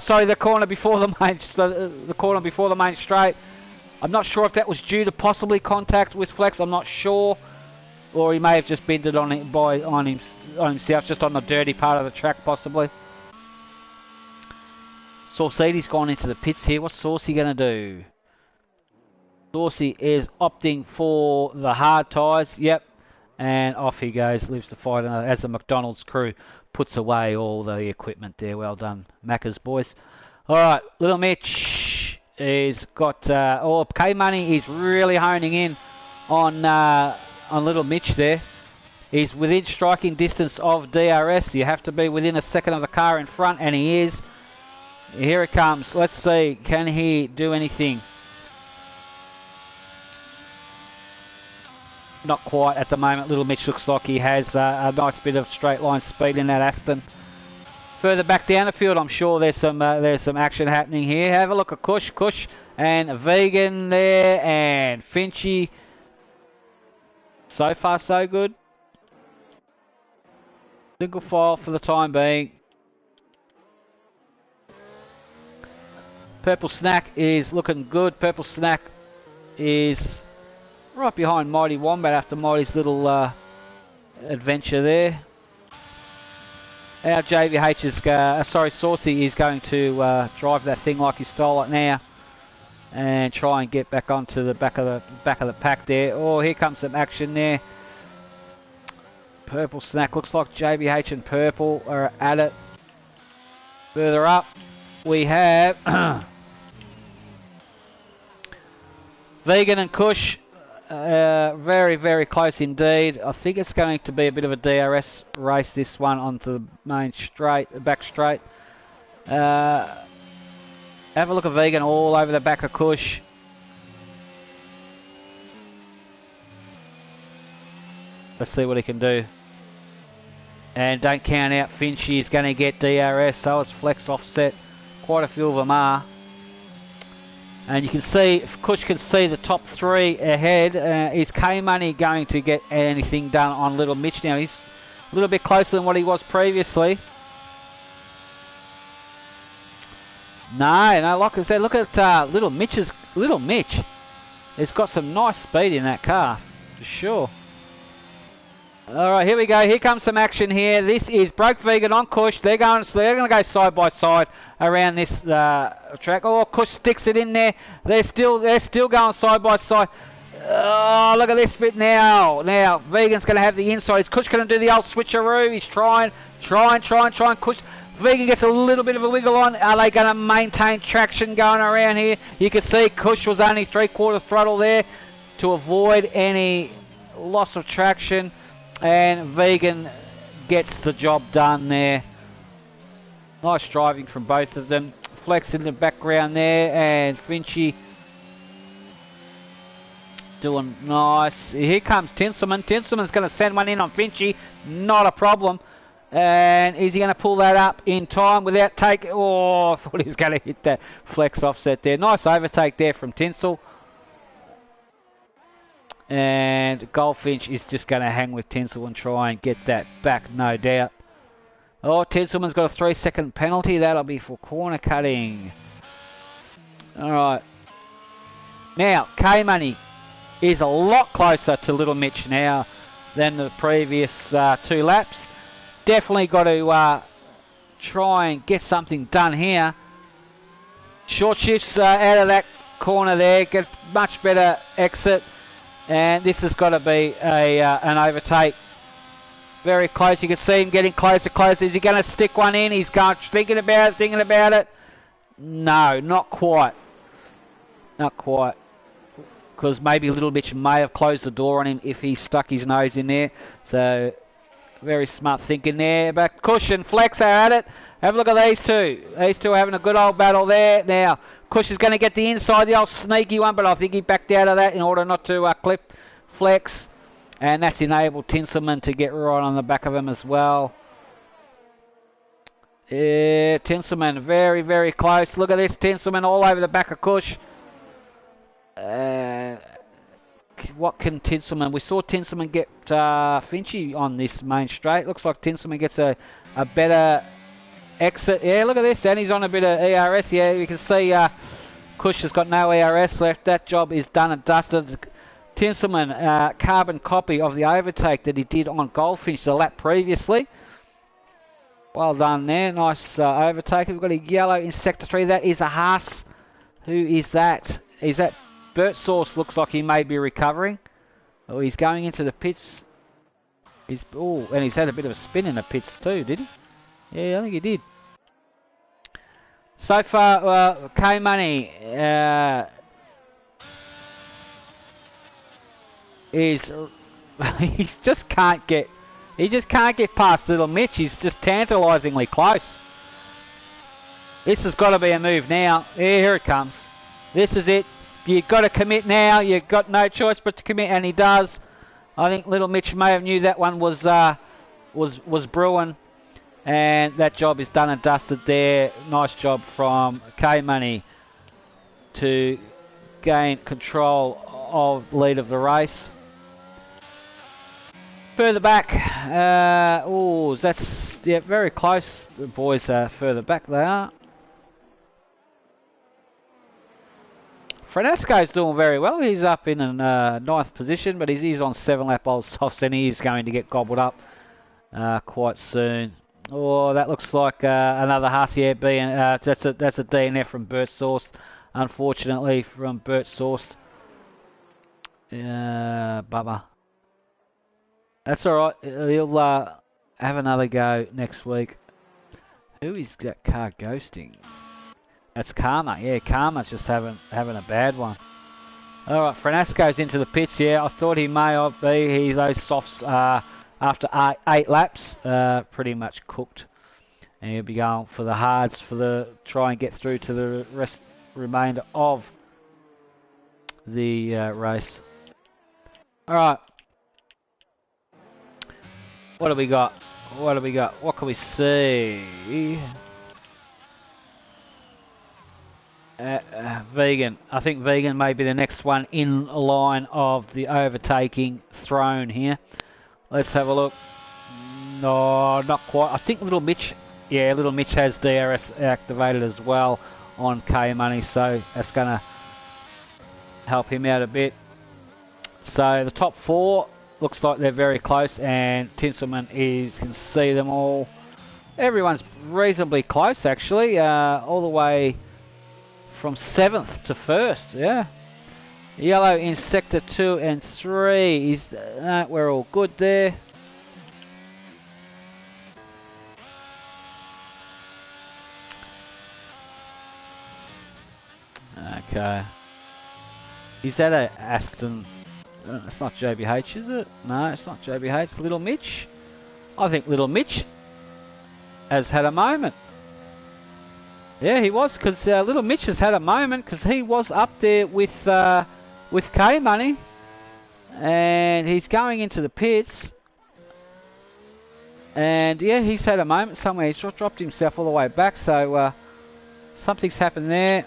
S1: Sorry, the corner before the main straight. I'm not sure if that was due to possibly contact with Flex. I'm not sure. Or he may have just bended on himself, just on the dirty part of the track, possibly. Saucedi's gone into the pits here. What's Saucy going to do? Saucy is opting for the hard tyres. Yep. And off he goes. Lives to fight as the McDonald's crew puts away all the equipment there. Well done, Macca's boys. Alright, Little Mitch is got... K-Money is really honing in on Little Mitch there. He's within striking distance of DRS. You have to be within a second of the car in front, and he is. Here it comes. Let's see. Can he do anything? Not quite at the moment. Little Mitch looks like he has a nice bit of straight line speed in that Aston. Further back down the field, I'm sure there's some action happening here. Have a look at Kush and Vegan there, and Finchy. So far, so good. Single file for the time being. Purple Snack is looking good. Purple Snack is right behind Mighty Wombat after Mighty's little adventure there. Our JVH is, Saucy is going to drive that thing like he stole it now, and try and get back onto the back of the pack there. Oh, here comes some action there. Purple Snack. Looks like JBH and Purple are at it. Further up, we have Vegan and Kush. Very, very close indeed. I think it's going to be a bit of a DRS race, this one, onto the main straight, back straight. Have a look at Vegan all over the back of Kush. Let's see what he can do. And don't count out Finchy is going to get DRS, so it's flex offset. Quite a few of them are. And you can see, if Kush can see the top three ahead, is K-Money going to get anything done on Little Mitch now? He's a little bit closer than what he was previously. No, like I said, look at Little Mitch. He's got some nice speed in that car, for sure. Alright, here we go. Here comes some action here. This is Broke Vegan on Kush. They're going to go side by side around this track. Oh, Kush sticks it in there. They're still going side by side. Oh, look at this bit now. Now, Vegan's going to have the inside. Is Kush going to do the old switcheroo? He's trying. Kush. Vegan gets a little bit of a wiggle on. Are they going to maintain traction going around here? You can see Kush was only 3/4 throttle there to avoid any loss of traction. And Vegan gets the job done there. Nice driving from both of them. Flex in the background there, and Finchy doing nice. Here comes Tinselman. Tinselman's going to send one in on Finchy. Not a problem. And is he going to pull that up in time without taking... Oh, I thought he was going to hit that flex offset there. Nice overtake there from Tinsel. And Goldfinch is just going to hang with Tinsel and try and get that back, no doubt. Oh, Tinselman's got a 3-second penalty. That'll be for corner cutting. Alright. Now, K-Money is a lot closer to Little Mitch now than the previous 2 laps. Definitely got to try and get something done here. Short shifts out of that corner there. Get much better exit. And this has got to be an overtake. Very close. You can see him getting closer. Is he going to stick one in? He's going, thinking about it. No, not quite. Because maybe a little bit may have closed the door on him if he stuck his nose in there. So, very smart thinking there. But Kush and Flex are at it. Have a look at these two. These two are having a good old battle there. Now, Kush is going to get the inside, the old sneaky one, but I think he backed out of that in order not to clip Flex. And that's enabled Tinselman to get right on the back of him as well. Yeah, Tinselman very, very close. Look at this, Tinselman all over the back of Kush. What can Tinselman... We saw Tinselman get Finchy on this main straight. Looks like Tinselman gets a better exit. Yeah, look at this. And he's on a bit of ERS. Yeah, you can see Kush has got no ERS left. That job is done and dusted. Tinselman, carbon copy of the overtake that he did on Goldfinch the lap previously. Well done there. Nice overtake. We've got a yellow in Sector 3. That is a Haas. Who is that? Is that Bert Sauce? Looks like he may be recovering. Oh, he's going into the pits. And he's had a bit of a spin in the pits too, did he? Yeah, I think he did. So far, K-Money is... he just can't get past Little Mitch. He's just tantalisingly close. This has got to be a move now. Yeah, here it comes. This is it. You've got to commit now. You've got no choice but to commit, and he does. I think Little Mitch may have knew that one was brewing, and that job is done and dusted there. Nice job from K-Money to gain control of the lead of the race. Further back, that's very close. The boys are further back. They are. Frenasco's doing very well. He's up in a 9th position, but he's on 7-lap old softs, and he is going to get gobbled up quite soon. Oh, that looks like another Haas. Being that's a DNF from Bert Sauce, unfortunately from Bert Sauce. Bummer. That's all right. He'll have another go next week. Who is that car ghosting? That's Karma. Yeah, Karma's just having a bad one. All right, Franasco's into the pits. Yeah, I thought he may have be. Those softs after 8 laps, pretty much cooked, and he'll be going for the hards for the try and get through to the remainder of the race. All right, what do we got? What do we got? What can we see? Vegan. I think Vegan may be the next one in line of the overtaking throne here. Let's have a look. No, not quite. I think Little Mitch, yeah, Little Mitch has DRS activated as well on K Money, so that's going to help him out a bit. So the top 4 looks like they're very close, and Tinselman can see them all. Everyone's reasonably close actually, all the way from 7th to 1st, yeah. Yellow in sector 2 and 3 is we're all good there. Okay. Is that a Aston? It's not JBH, is it? No, it's not JBH. Little Mitch. I think Little Mitch has had a moment. Yeah, he was, because Little Mitch has had a moment because he was up there with K Money, and he's going into the pits. And yeah, he's had a moment somewhere. He's dropped himself all the way back, so something's happened there.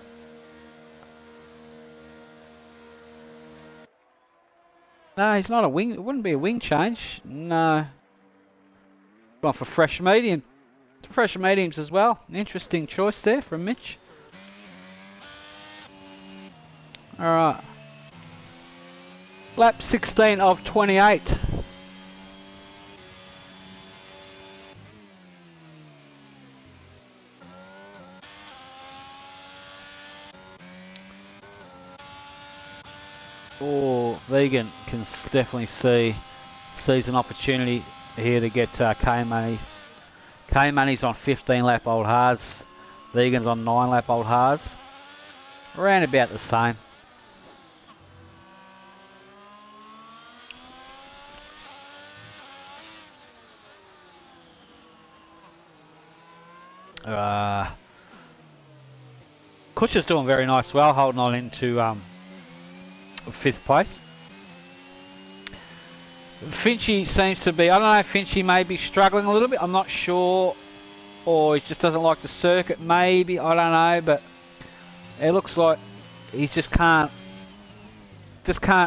S1: No, he's not a wing. It wouldn't be a wing change. No. Gone for fresh medium. Fresh mediums as well. Interesting choice there from Mitch. Alright. Lap 16 of 28. Oh, Vegan can definitely sees an opportunity here to get K Money. K Money's on 15 lap old hards. Vegan's on 9 lap old hards. Around about the same. Kush is doing very nice, well, holding on into 5th place. Finchy seems to be, I don't know if Finchy may be struggling a little bit, I'm not sure, or he just doesn't like the circuit, maybe, I don't know, but it looks like he just can't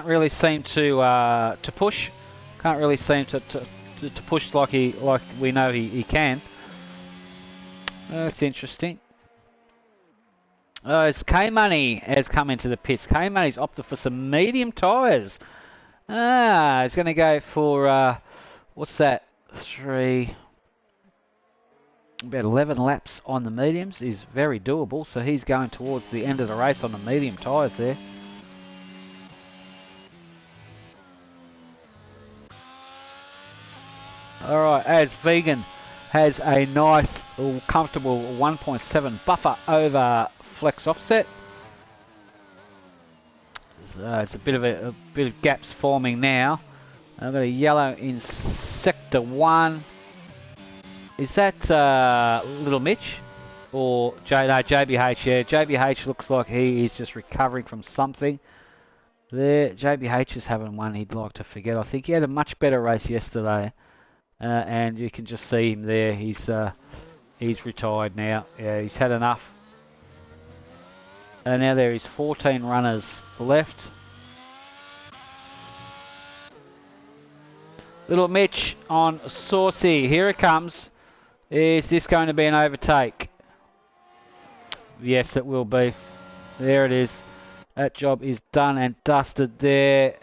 S1: really seem to push, can't really seem to push like we know he can. That's interesting. It's K Money has come into the pits. K Money's opted for some medium tyres. He's going to go for, what's that, about 11 laps on the mediums is very doable, so he's going towards the end of the race on the medium tyres there. Alright, as Vegan has a nice, comfortable 1.7 buffer over flex offset. It's a bit of gaps forming now. I've got a yellow in sector 1. Is that Little Mitch or JBH? Yeah, JBH looks like he is just recovering from something. There, JBH is having one he'd like to forget. I think he had a much better race yesterday, and you can just see him there. He's retired now. Yeah, he's had enough. And now there is 14 runners left. Little Mitch on Saucy. Here it comes. Is this going to be an overtake? Yes, it will be. There it is. That job is done and dusted there.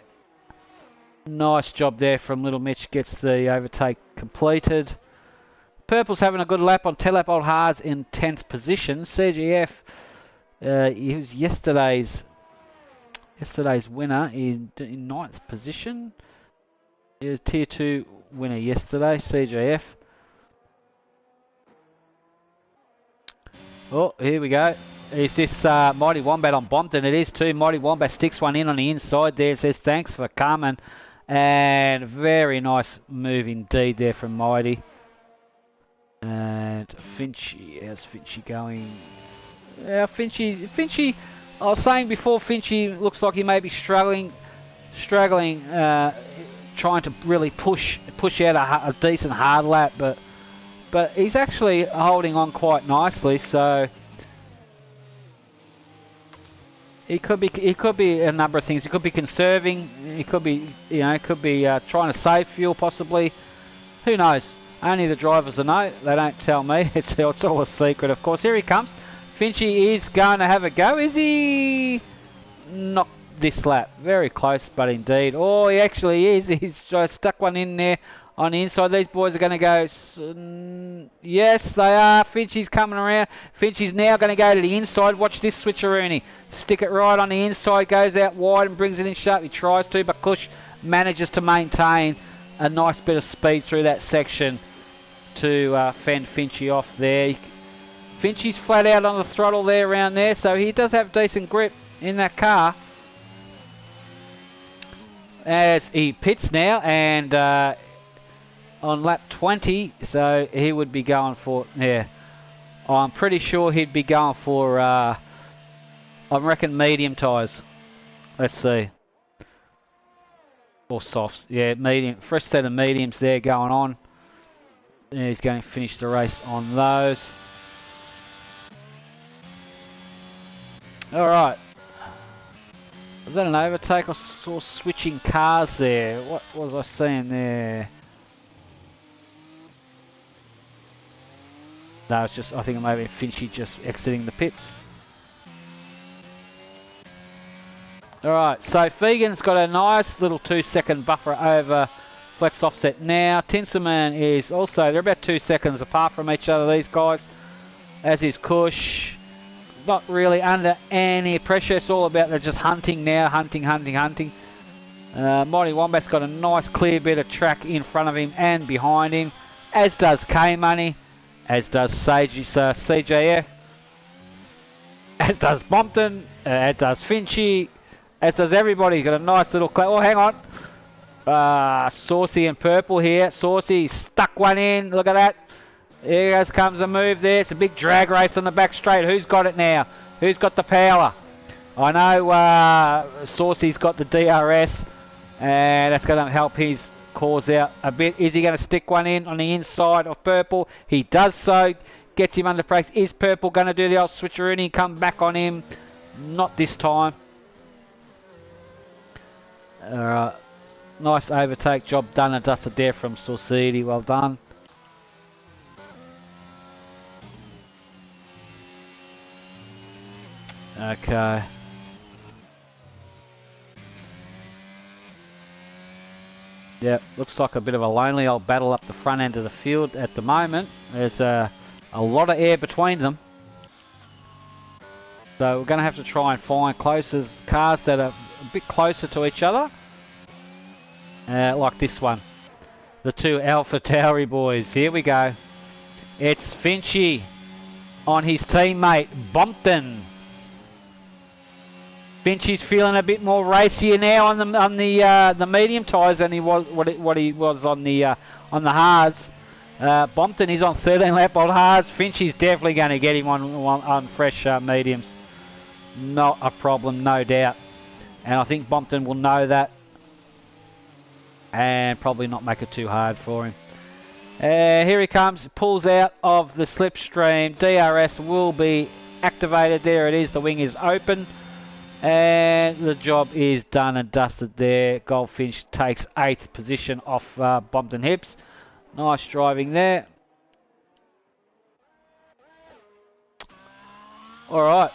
S1: Nice job there from Little Mitch. Gets the overtake completed. Purple's having a good lap on 10 lap old Haas in 10th position. CGF, he was yesterday's winner in 9th position. He was Tier 2 winner yesterday, CJF. Oh, here we go. Is this Mighty Wombat on Bompton? It is too. Mighty Wombat sticks one in on the inside there. It says thanks for coming. And very nice move indeed there from Mighty. And Finchy, how's Finchy going? Yeah, Finchy, I was saying before, Finchy looks like he may be struggling, trying to really push out a decent hard lap, but he's actually holding on quite nicely. So he could be a number of things. He could be conserving. He could be trying to save fuel possibly. Who knows? Only the drivers will know. They don't tell me. It's all a secret, of course. Here he comes. Finchy is going to have a go. Is he? Not this lap. Very close, but indeed. Oh, he actually is. He's stuck one in there on the inside. These boys are going to go. Yes, they are. Finchy's coming around. Finchy's now going to go to the inside. Watch this switcheroony. Stick it right on the inside. Goes out wide and brings it in sharp. He tries to, but Cush manages to maintain a nice bit of speed through that section to fend Finchy off there. Finchy's flat out on the throttle there around there, so he does have decent grip in that car. As he pits now, and on lap 20, so he would be going for, yeah, I'm pretty sure he'd be going for, I reckon medium tyres. Let's see. Or softs, yeah, medium, fresh set of mediums there going on. And he's going to finish the race on those. Alright. Was that an overtake? I saw switching cars there. What was I seeing there? No, it's just, I think it may be Finchy just exiting the pits. Alright, so Fegan's got a nice little 2-second buffer over Flex Offset now. Tinselman is also, they're about 2 seconds apart from each other, these guys. As is Cush. Not really under any pressure. It's all about they're just hunting now. Hunting. Mighty Wombat's got a nice clear bit of track in front of him and behind him. As does K-Money. As does CJF. As does Bompton. As does Finchy. As does everybody. Got a nice little... Oh, hang on. Saucy and Purple here. Saucy stuck one in. Look at that. Here comes a move there. It's a big drag race on the back straight. Who's got it now? Who's got the power? I know Saucy's got the DRS, and that's going to help his cause out a bit. Is he going to stick one in on the inside of Purple? He does so. Gets him under brakes. Is Purple going to do the old switcheroo and come back on him? Not this time. Alright. Nice overtake job done and dusted there from Saucidi. Well done. Okay. Yep, looks like a bit of a lonely old battle up the front end of the field at the moment. There's a lot of air between them. So we're going to have to try and find cars that are a bit closer to each other. Like this one. The two Alpha Tauri boys. Here we go. It's Finchy on his teammate, Bompton. Finchy's feeling a bit more racier now on the medium tyres than he was what he was on the hards. Bompton is on 13 lap old hards. Finchy's definitely going to get him on fresh mediums. Not a problem, no doubt. And I think Bompton will know that and probably not make it too hard for him. Here he comes, pulls out of the slipstream. DRS will be activated. There it is. The wing is open. And the job is done and dusted there. Goldfinch takes 8th position off Bompton Hips. Nice driving there. Alright.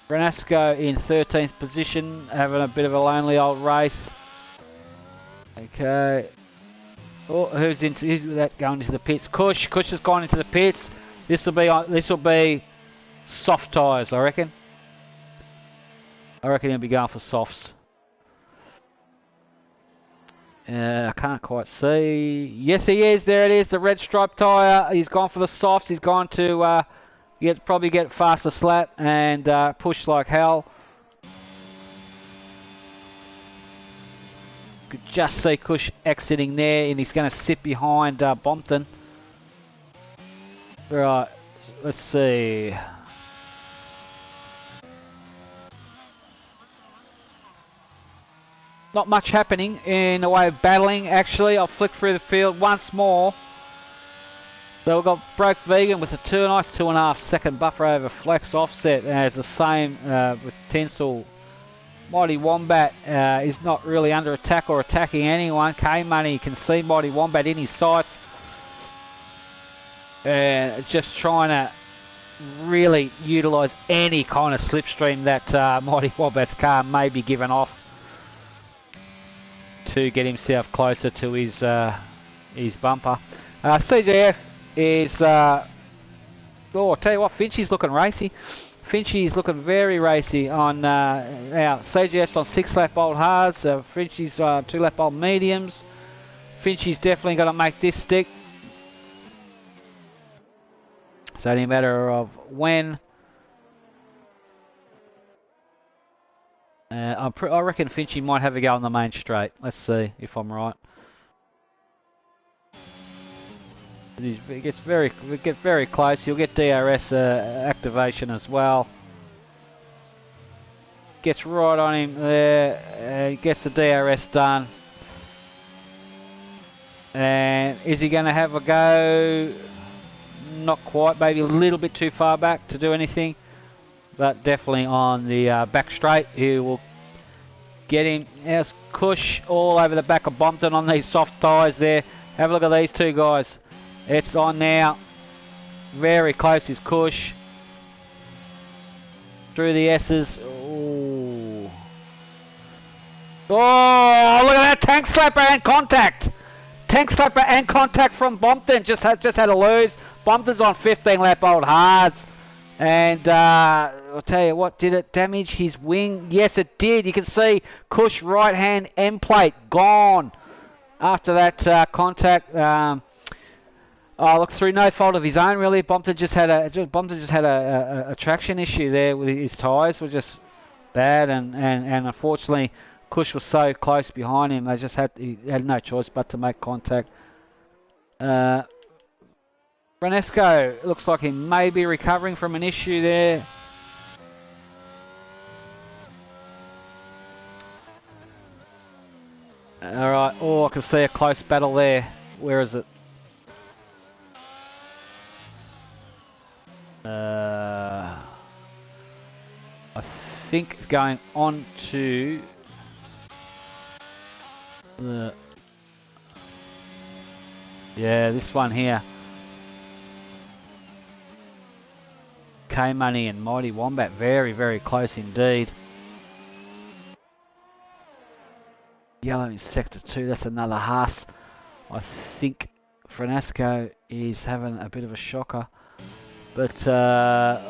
S1: Renasco in 13th position, having a bit of a lonely old race. Okay. Oh, who's that going into the pits? Cush has gone into the pits. This will be soft tyres, I reckon. I reckon he'll be going for softs. I can't quite see. Yes, he is. There it is. The red stripe tyre. He's gone for the softs. He's gone to probably get faster slap and push like hell. Could just see Cush exiting there, and he's going to sit behind Bompton. Right. Let's see. Not much happening in the way of battling, actually. I'll flick through the field once more. So we've got Broke Vegan with a nice 2.5 second buffer over Flex Offset, as the same with Tinsel. Mighty Wombat is not really under attack or attacking anyone. K-Money can see Mighty Wombat in his sights. And just trying to really utilise any kind of slipstream that Mighty Wombat's car may be given off to get himself closer to his bumper. CJF is... oh, I'll tell you what, Finchy's looking racy. Finchy's looking very racy on... now, CJF's on 6 lap old hards. Finchy's 2 lap old mediums. Finchy's definitely going to make this stick. It's only a matter of when. I reckon Finchy might have a go on the main straight. Let's see if I'm right. It gets very close. You'll get DRS activation as well. Gets right on him there. Gets the DRS done. And is he going to have a go? Not quite. Maybe a little bit too far back to do anything. But definitely on the back straight. He will get him. There's Cush all over the back of Bompton on these soft tyres there. Have a look at these two guys. It's on now. Very close is Cush. Through the S's. Ooh. Oh, look at that tank slapper and contact. Tank slapper and contact from Bompton. Just had a lose. Bompton's on 15 lap old hards. And I'll tell you what, did it damage his wing? Yes, it did. You can see Cush right hand end plate gone after that contact. Oh, look, through no fault of his own, really. Bompton just had a traction issue there with his tyres. Were just bad, and unfortunately, Cush was so close behind him. He had no choice but to make contact. Franesco looks like he may be recovering from an issue there. All right. Oh, I can see a close battle there. Where is it? I think it's going on to the... Yeah, this one here. K-Money and Mighty Wombat, very, very close indeed. Yellow in Sector 2, that's another Haas. I think Franesco is having a bit of a shocker. But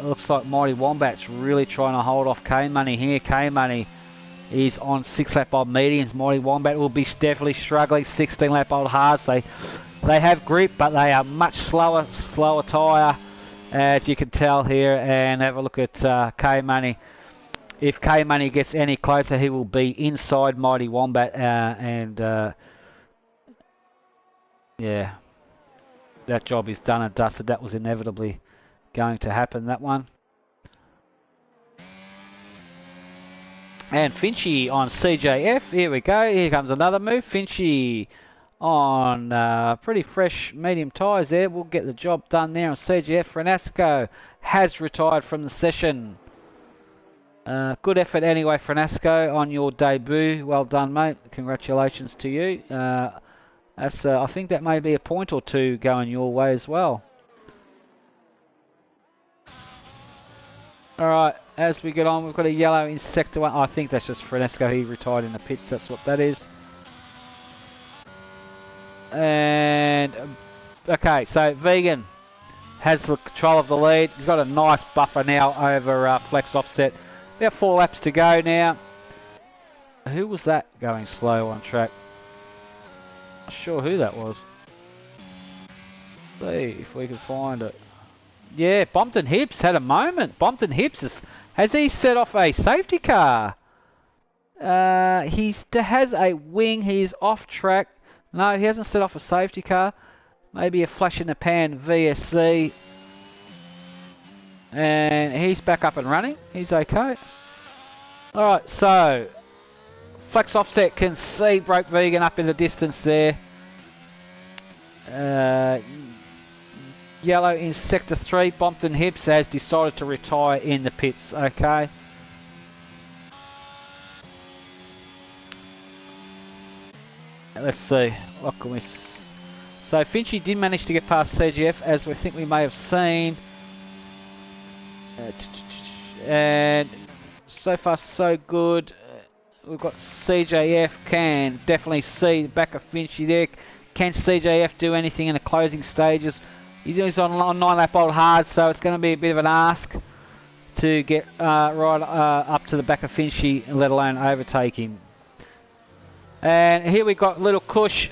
S1: looks like Mighty Wombat's really trying to hold off K-Money here. K-Money is on 6 lap old mediums. Mighty Wombat will be definitely struggling. 16 lap old hards. They have grip, but they are much slower tyre, as you can tell here. And have a look at K-Money. If K-Money gets any closer, he will be inside Mighty Wombat. Yeah, that job is done and dusted. That was inevitably going to happen, that one. And Finchy on CJF. Here we go. Here comes another move. Finchy on pretty fresh medium tyres there. We'll get the job done there on CJF. Franesco has retired from the session. Good effort anyway, Franesco, on your debut. Well done, mate. Congratulations to you. I think that may be a point or two going your way as well. Alright, as we get on, we've got a yellow in Sector 1. I think that's just Franesco. He retired in the pits. That's what that is. And, okay, so Vegan has the control of the lead. He's got a nice buffer now over Flex Offset. About 4 laps to go now. Who was that going slow on track? Not sure who that was. See if we can find it. Yeah, Bompton Hips had a moment. Bompton Hips has he set off a safety car? He has a wing. He's off track. No, he hasn't set off a safety car. Maybe a flash in the pan VSC. And he's back up and running. He's okay. Alright, so Flex Offset can see Broke Vegan up in the distance there. Yellow in Sector 3. Bompton Hips has decided to retire in the pits. Okay. Let's see. What can we... So Finchy did manage to get past CGF, as we think we may have seen. And so far so good. We've got CJF can definitely see the back of Finchy there. Can CJF do anything in the closing stages? He's on 9-lap old hard, so it's going to be a bit of an ask to get right up to the back of Finchy, let alone overtake him. And here we got little Cush,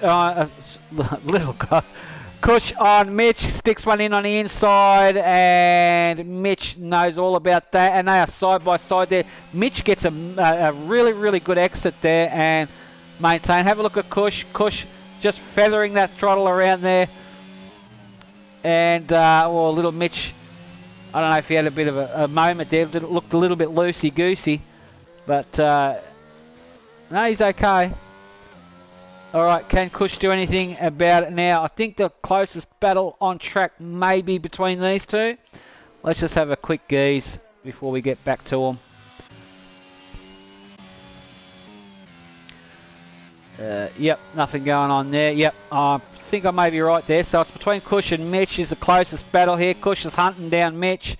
S1: Cush on Mitch, sticks one in on the inside, and Mitch knows all about that, and they are side by side there. Mitch gets a really, really good exit there and maintain. Have a look at Cush. Cush just feathering that throttle around there. And, well, little Mitch, I don't know if he had a bit of a moment there. It looked a little bit loosey-goosey, but no, he's okay. Alright, can Cush do anything about it now? I think the closest battle on track may be between these two. Let's just have a quick gaze before we get back to them. Yep, nothing going on there. Yep, I think I may be right there. So it's between Cush and Mitch is the closest battle here. Cush is hunting down Mitch.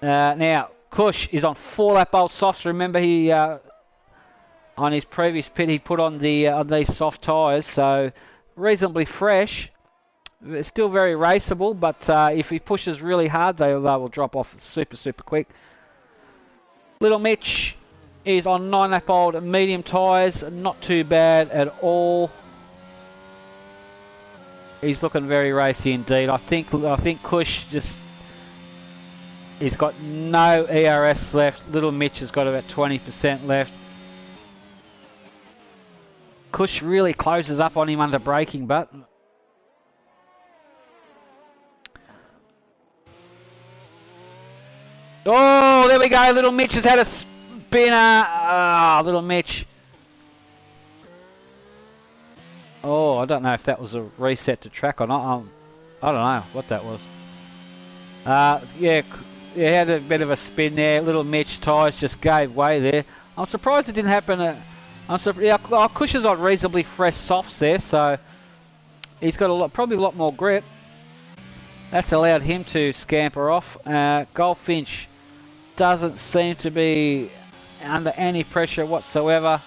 S1: Now, Cush is on 4-lap old softs. Remember, he... on his previous pit, he put on these soft tyres, so reasonably fresh. It's still very raceable, but if he pushes really hard, they will drop off super, super quick. Little Mitch is on 9-lap old medium tyres, not too bad at all. He's looking very racy indeed. I think Cush just... he's got no ERS left. Little Mitch has got about 20% left. Cush really closes up on him under braking, but oh, there we go. Little Mitch has had a spinner. Ah, little Mitch. Oh, I don't know if that was a reset to track or not. I don't know what that was. Yeah, he had a bit of a spin there. Little Mitch tyres just gave way there. I'm surprised it didn't happen. Yeah, Cush is on reasonably fresh softs there, so he's got probably a lot more grip. That's allowed him to scamper off. Goldfinch doesn't seem to be under any pressure whatsoever.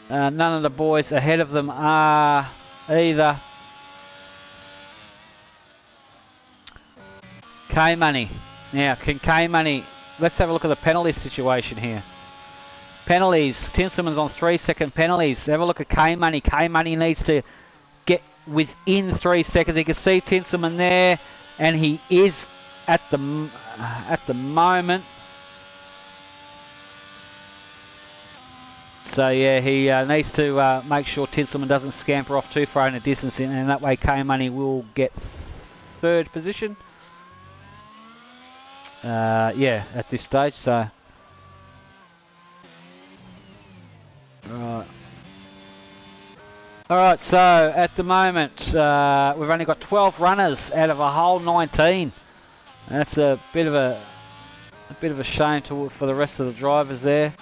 S1: None of the boys ahead of them are either. K-Money. Now, can K-Money... Let's have a look at the penalty situation here. Penalties. Tinselman's on 3-second penalties. Have a look at K-Money. K-Money needs to get within 3 seconds. You can see Tinselman there, and he is at the moment. So yeah, he needs to make sure Tinselman doesn't scamper off too far in the distance, and that way K-Money will get 3rd position. Yeah, at this stage. So. Alright, so at the moment we've only got 12 runners out of a whole 19. That's a bit of a shame for the rest of the drivers there.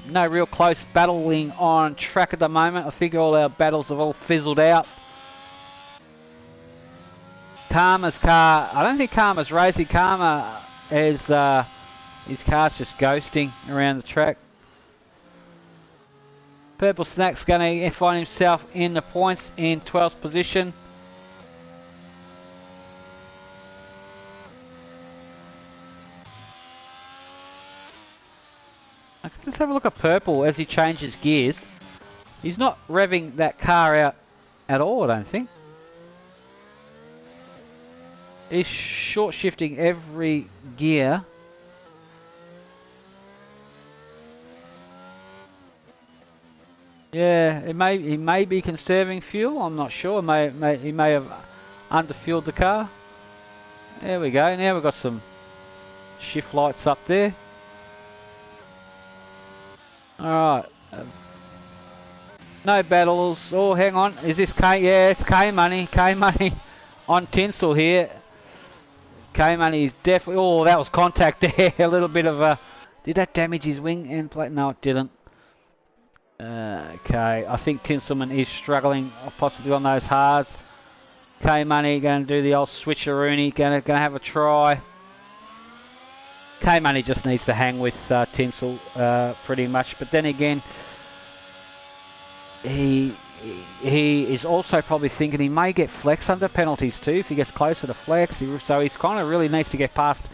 S1: No real close battling on track at the moment. I think all our battles have all fizzled out. Karma's car, I don't think Karma's racing. Karma is, his car's just ghosting around the track. Purple Snack's going to find himself in the points in 12th position. Just have a look at Purple as he changes gears. He's not revving that car out at all, I don't think. He's short shifting every gear. Yeah, he may be conserving fuel. I'm not sure. He may have underfueled the car. There we go. Now we've got some shift lights up there. Alright. No battles. Oh, hang on. Is this K? Yeah, it's K Money. K Money on tinsel here. K Money is definitely... Oh, that was contact there. A little bit of a... Did that damage his wing end plate? No, it didn't. Okay, I think Tinselman is struggling possibly on those hards. K Money going to do the old switcheroony. Going to have a try. K Money just needs to hang with Tinsel pretty much, but then again, he is also probably thinking he may get flex under penalties too if he gets closer to flex. So he's kind of really needs to get past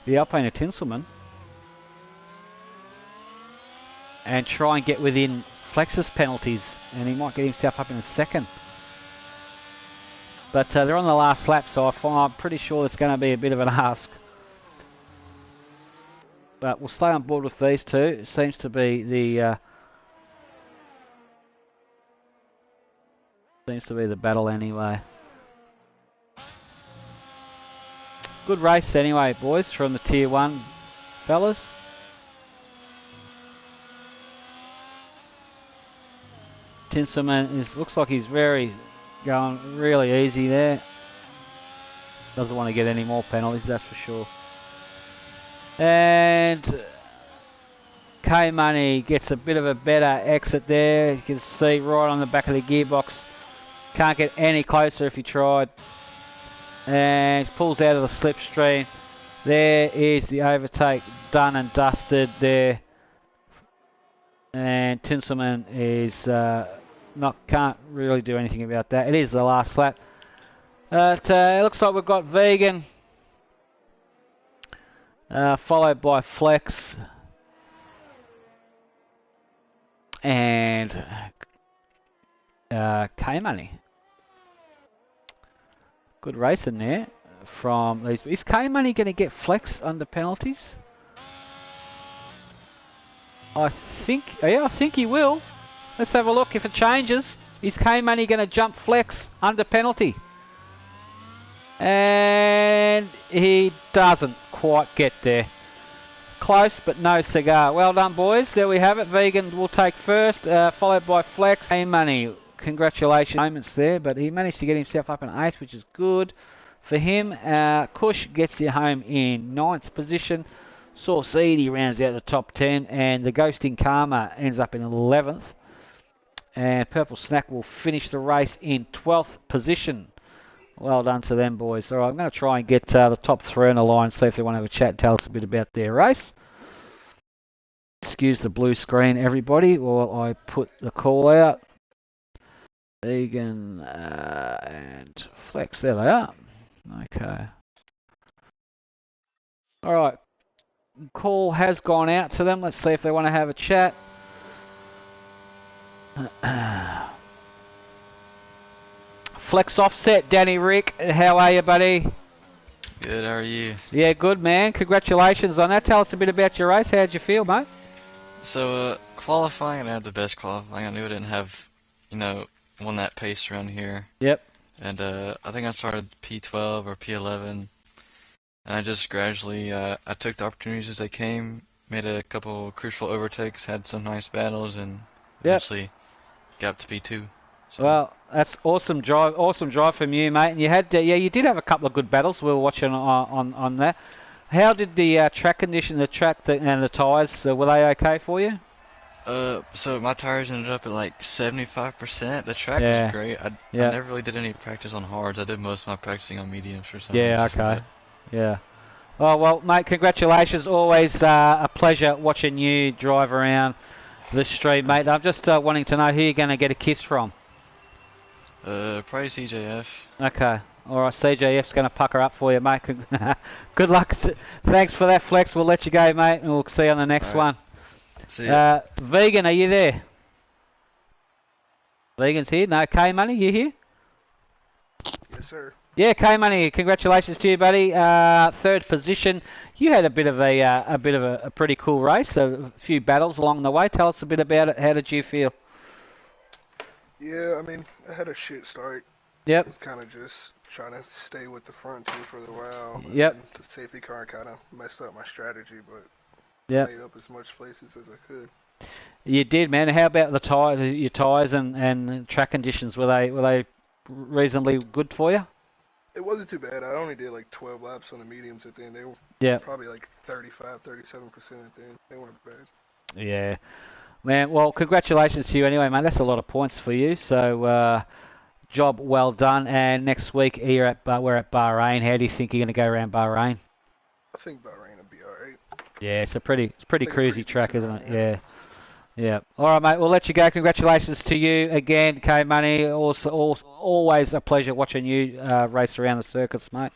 S1: the Alpine of Tinselman and try and get within flex's penalties, and he might get himself up in a second. But they're on the last lap, so I'm pretty sure it's going to be a bit of an ask. But we'll stay on board with these two. It seems to be the battle anyway. Good race anyway, boys, from the Tier 1 fellas. Tinselman looks like he's going really easy there. Doesn't want to get any more penalties, that's for sure. And K Money gets a bit of a better exit there. You can see right on the back of the gearbox. Can't get any closer if he tried. And pulls out of the slipstream. There is the overtake done and dusted there. And Tinselman is can't really do anything about that. It is the last lap. It looks like we've got Vegan. Followed by Flex and K Money. Good racing there from these. Is K Money going to get Flex under penalties? I think he will. Let's have a look if it changes. Is K Money going to jump Flex under penalty? And he doesn't quite get there. Close, but no cigar. Well done, boys. There we have it. Vegan will take first, followed by Flex. K Money, congratulations. Moments there, but he managed to get himself up in 8th, which is good for him. Kush gets you home in 9th position. Sauceedy rounds out the top 10, and the Ghosting Karma ends up in 11th. And Purple Snack will finish the race in 12th position. Well done to them, boys. All right, I'm going to try and get the top 3 on the line, see if they want to have a chat and tell us a bit about their race. Excuse the blue screen, everybody, while I put the call out. Vegan and Flex, there they are. Okay. All right, call has gone out to them. Let's see if they want to have a chat. Flex Offset, Danny Rick, how are you, buddy?
S3: Good, how are you?
S1: Yeah, good, man. Congratulations on that. Tell us a bit about your race. How'd you feel, mate?
S3: So, qualifying, I had the best qualifying. I knew I didn't have, won that pace around here.
S1: Yep.
S3: And I think I started P12 or P11. And I just gradually, I took the opportunities as they came, made a couple crucial overtakes, had some nice battles, and eventually got up to P2. So.
S1: Well, that's awesome drive from you, mate. And you had, you did have a couple of good battles. We were watching on that. How did the track condition, and the tyres, were they okay for you?
S3: So my tires ended up at like 75%. The track was great. I never really did any practice on hards. I did most of my practicing on mediums for some reason.
S1: Yeah, okay. Yeah. Oh, well, mate, congratulations. Always a pleasure watching you drive around the street, mate. I'm just wanting to know who you're going to get a kiss from.
S3: Probably CJF.
S1: Okay. All right, CJF's going to pucker up for you, mate. Good luck. Thanks for that, Flex. We'll let you go, mate, and we'll see you on the next one.
S3: See ya.
S1: Vegan, are you there? Vegan's here. No, K-Money, you here?
S4: Yes, sir.
S1: Yeah, K-Money, congratulations to you, buddy. Third position. You had a bit of a pretty cool race, a few battles along the way. Tell us a bit about it. How did you feel?
S4: Yeah, I mean, I had a shit start.
S1: Yep.
S4: I was kind of just trying to stay with the front two for a while.
S1: Yep.
S4: And the safety car kind of messed up my strategy, but
S1: Yep.
S4: made up as much places as I could.
S1: You did, man. How about the tires? Your tires and track conditions, were they reasonably good for you?
S4: It wasn't too bad. I only did like 12 laps on the mediums at the end. They were
S1: Yeah.
S4: probably like 35, 37% at the end. They weren't bad.
S1: Yeah. Man, well, congratulations to you anyway, mate. That's a lot of points for you. So, job well done. And next week we're at Bahrain. How do you think you're going to go around Bahrain?
S4: I think Bahrain will be all right.
S1: Yeah, it's a pretty cruisy track, isn't it?
S4: Round,
S1: Yeah. Yeah. All right, mate. We'll let you go. Congratulations to you again, K Money. Also, always a pleasure watching you race around the circuits, mate.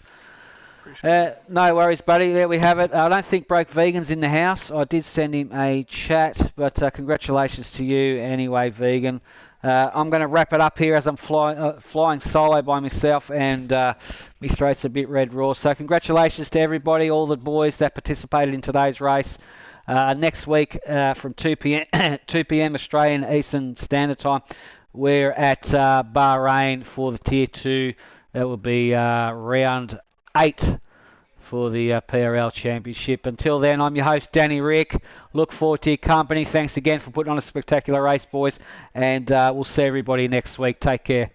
S1: No worries, buddy. There we have it. I don't think Broke Vegan's in the house. I did send him a chat, but congratulations to you anyway, Vegan. I'm going to wrap it up here as I'm flying solo by myself, and my throat's a bit red raw. So congratulations to everybody, all the boys that participated in today's race. Next week from 2 p.m. 2 p.m. Australian Eastern Standard Time, we're at Bahrain for the Tier 2. That will be round 8 for the PRL Championship. Until then, I'm your host, Danny Rick. Look forward to your company. Thanks again for putting on a spectacular race, boys. And we'll see everybody next week. Take care.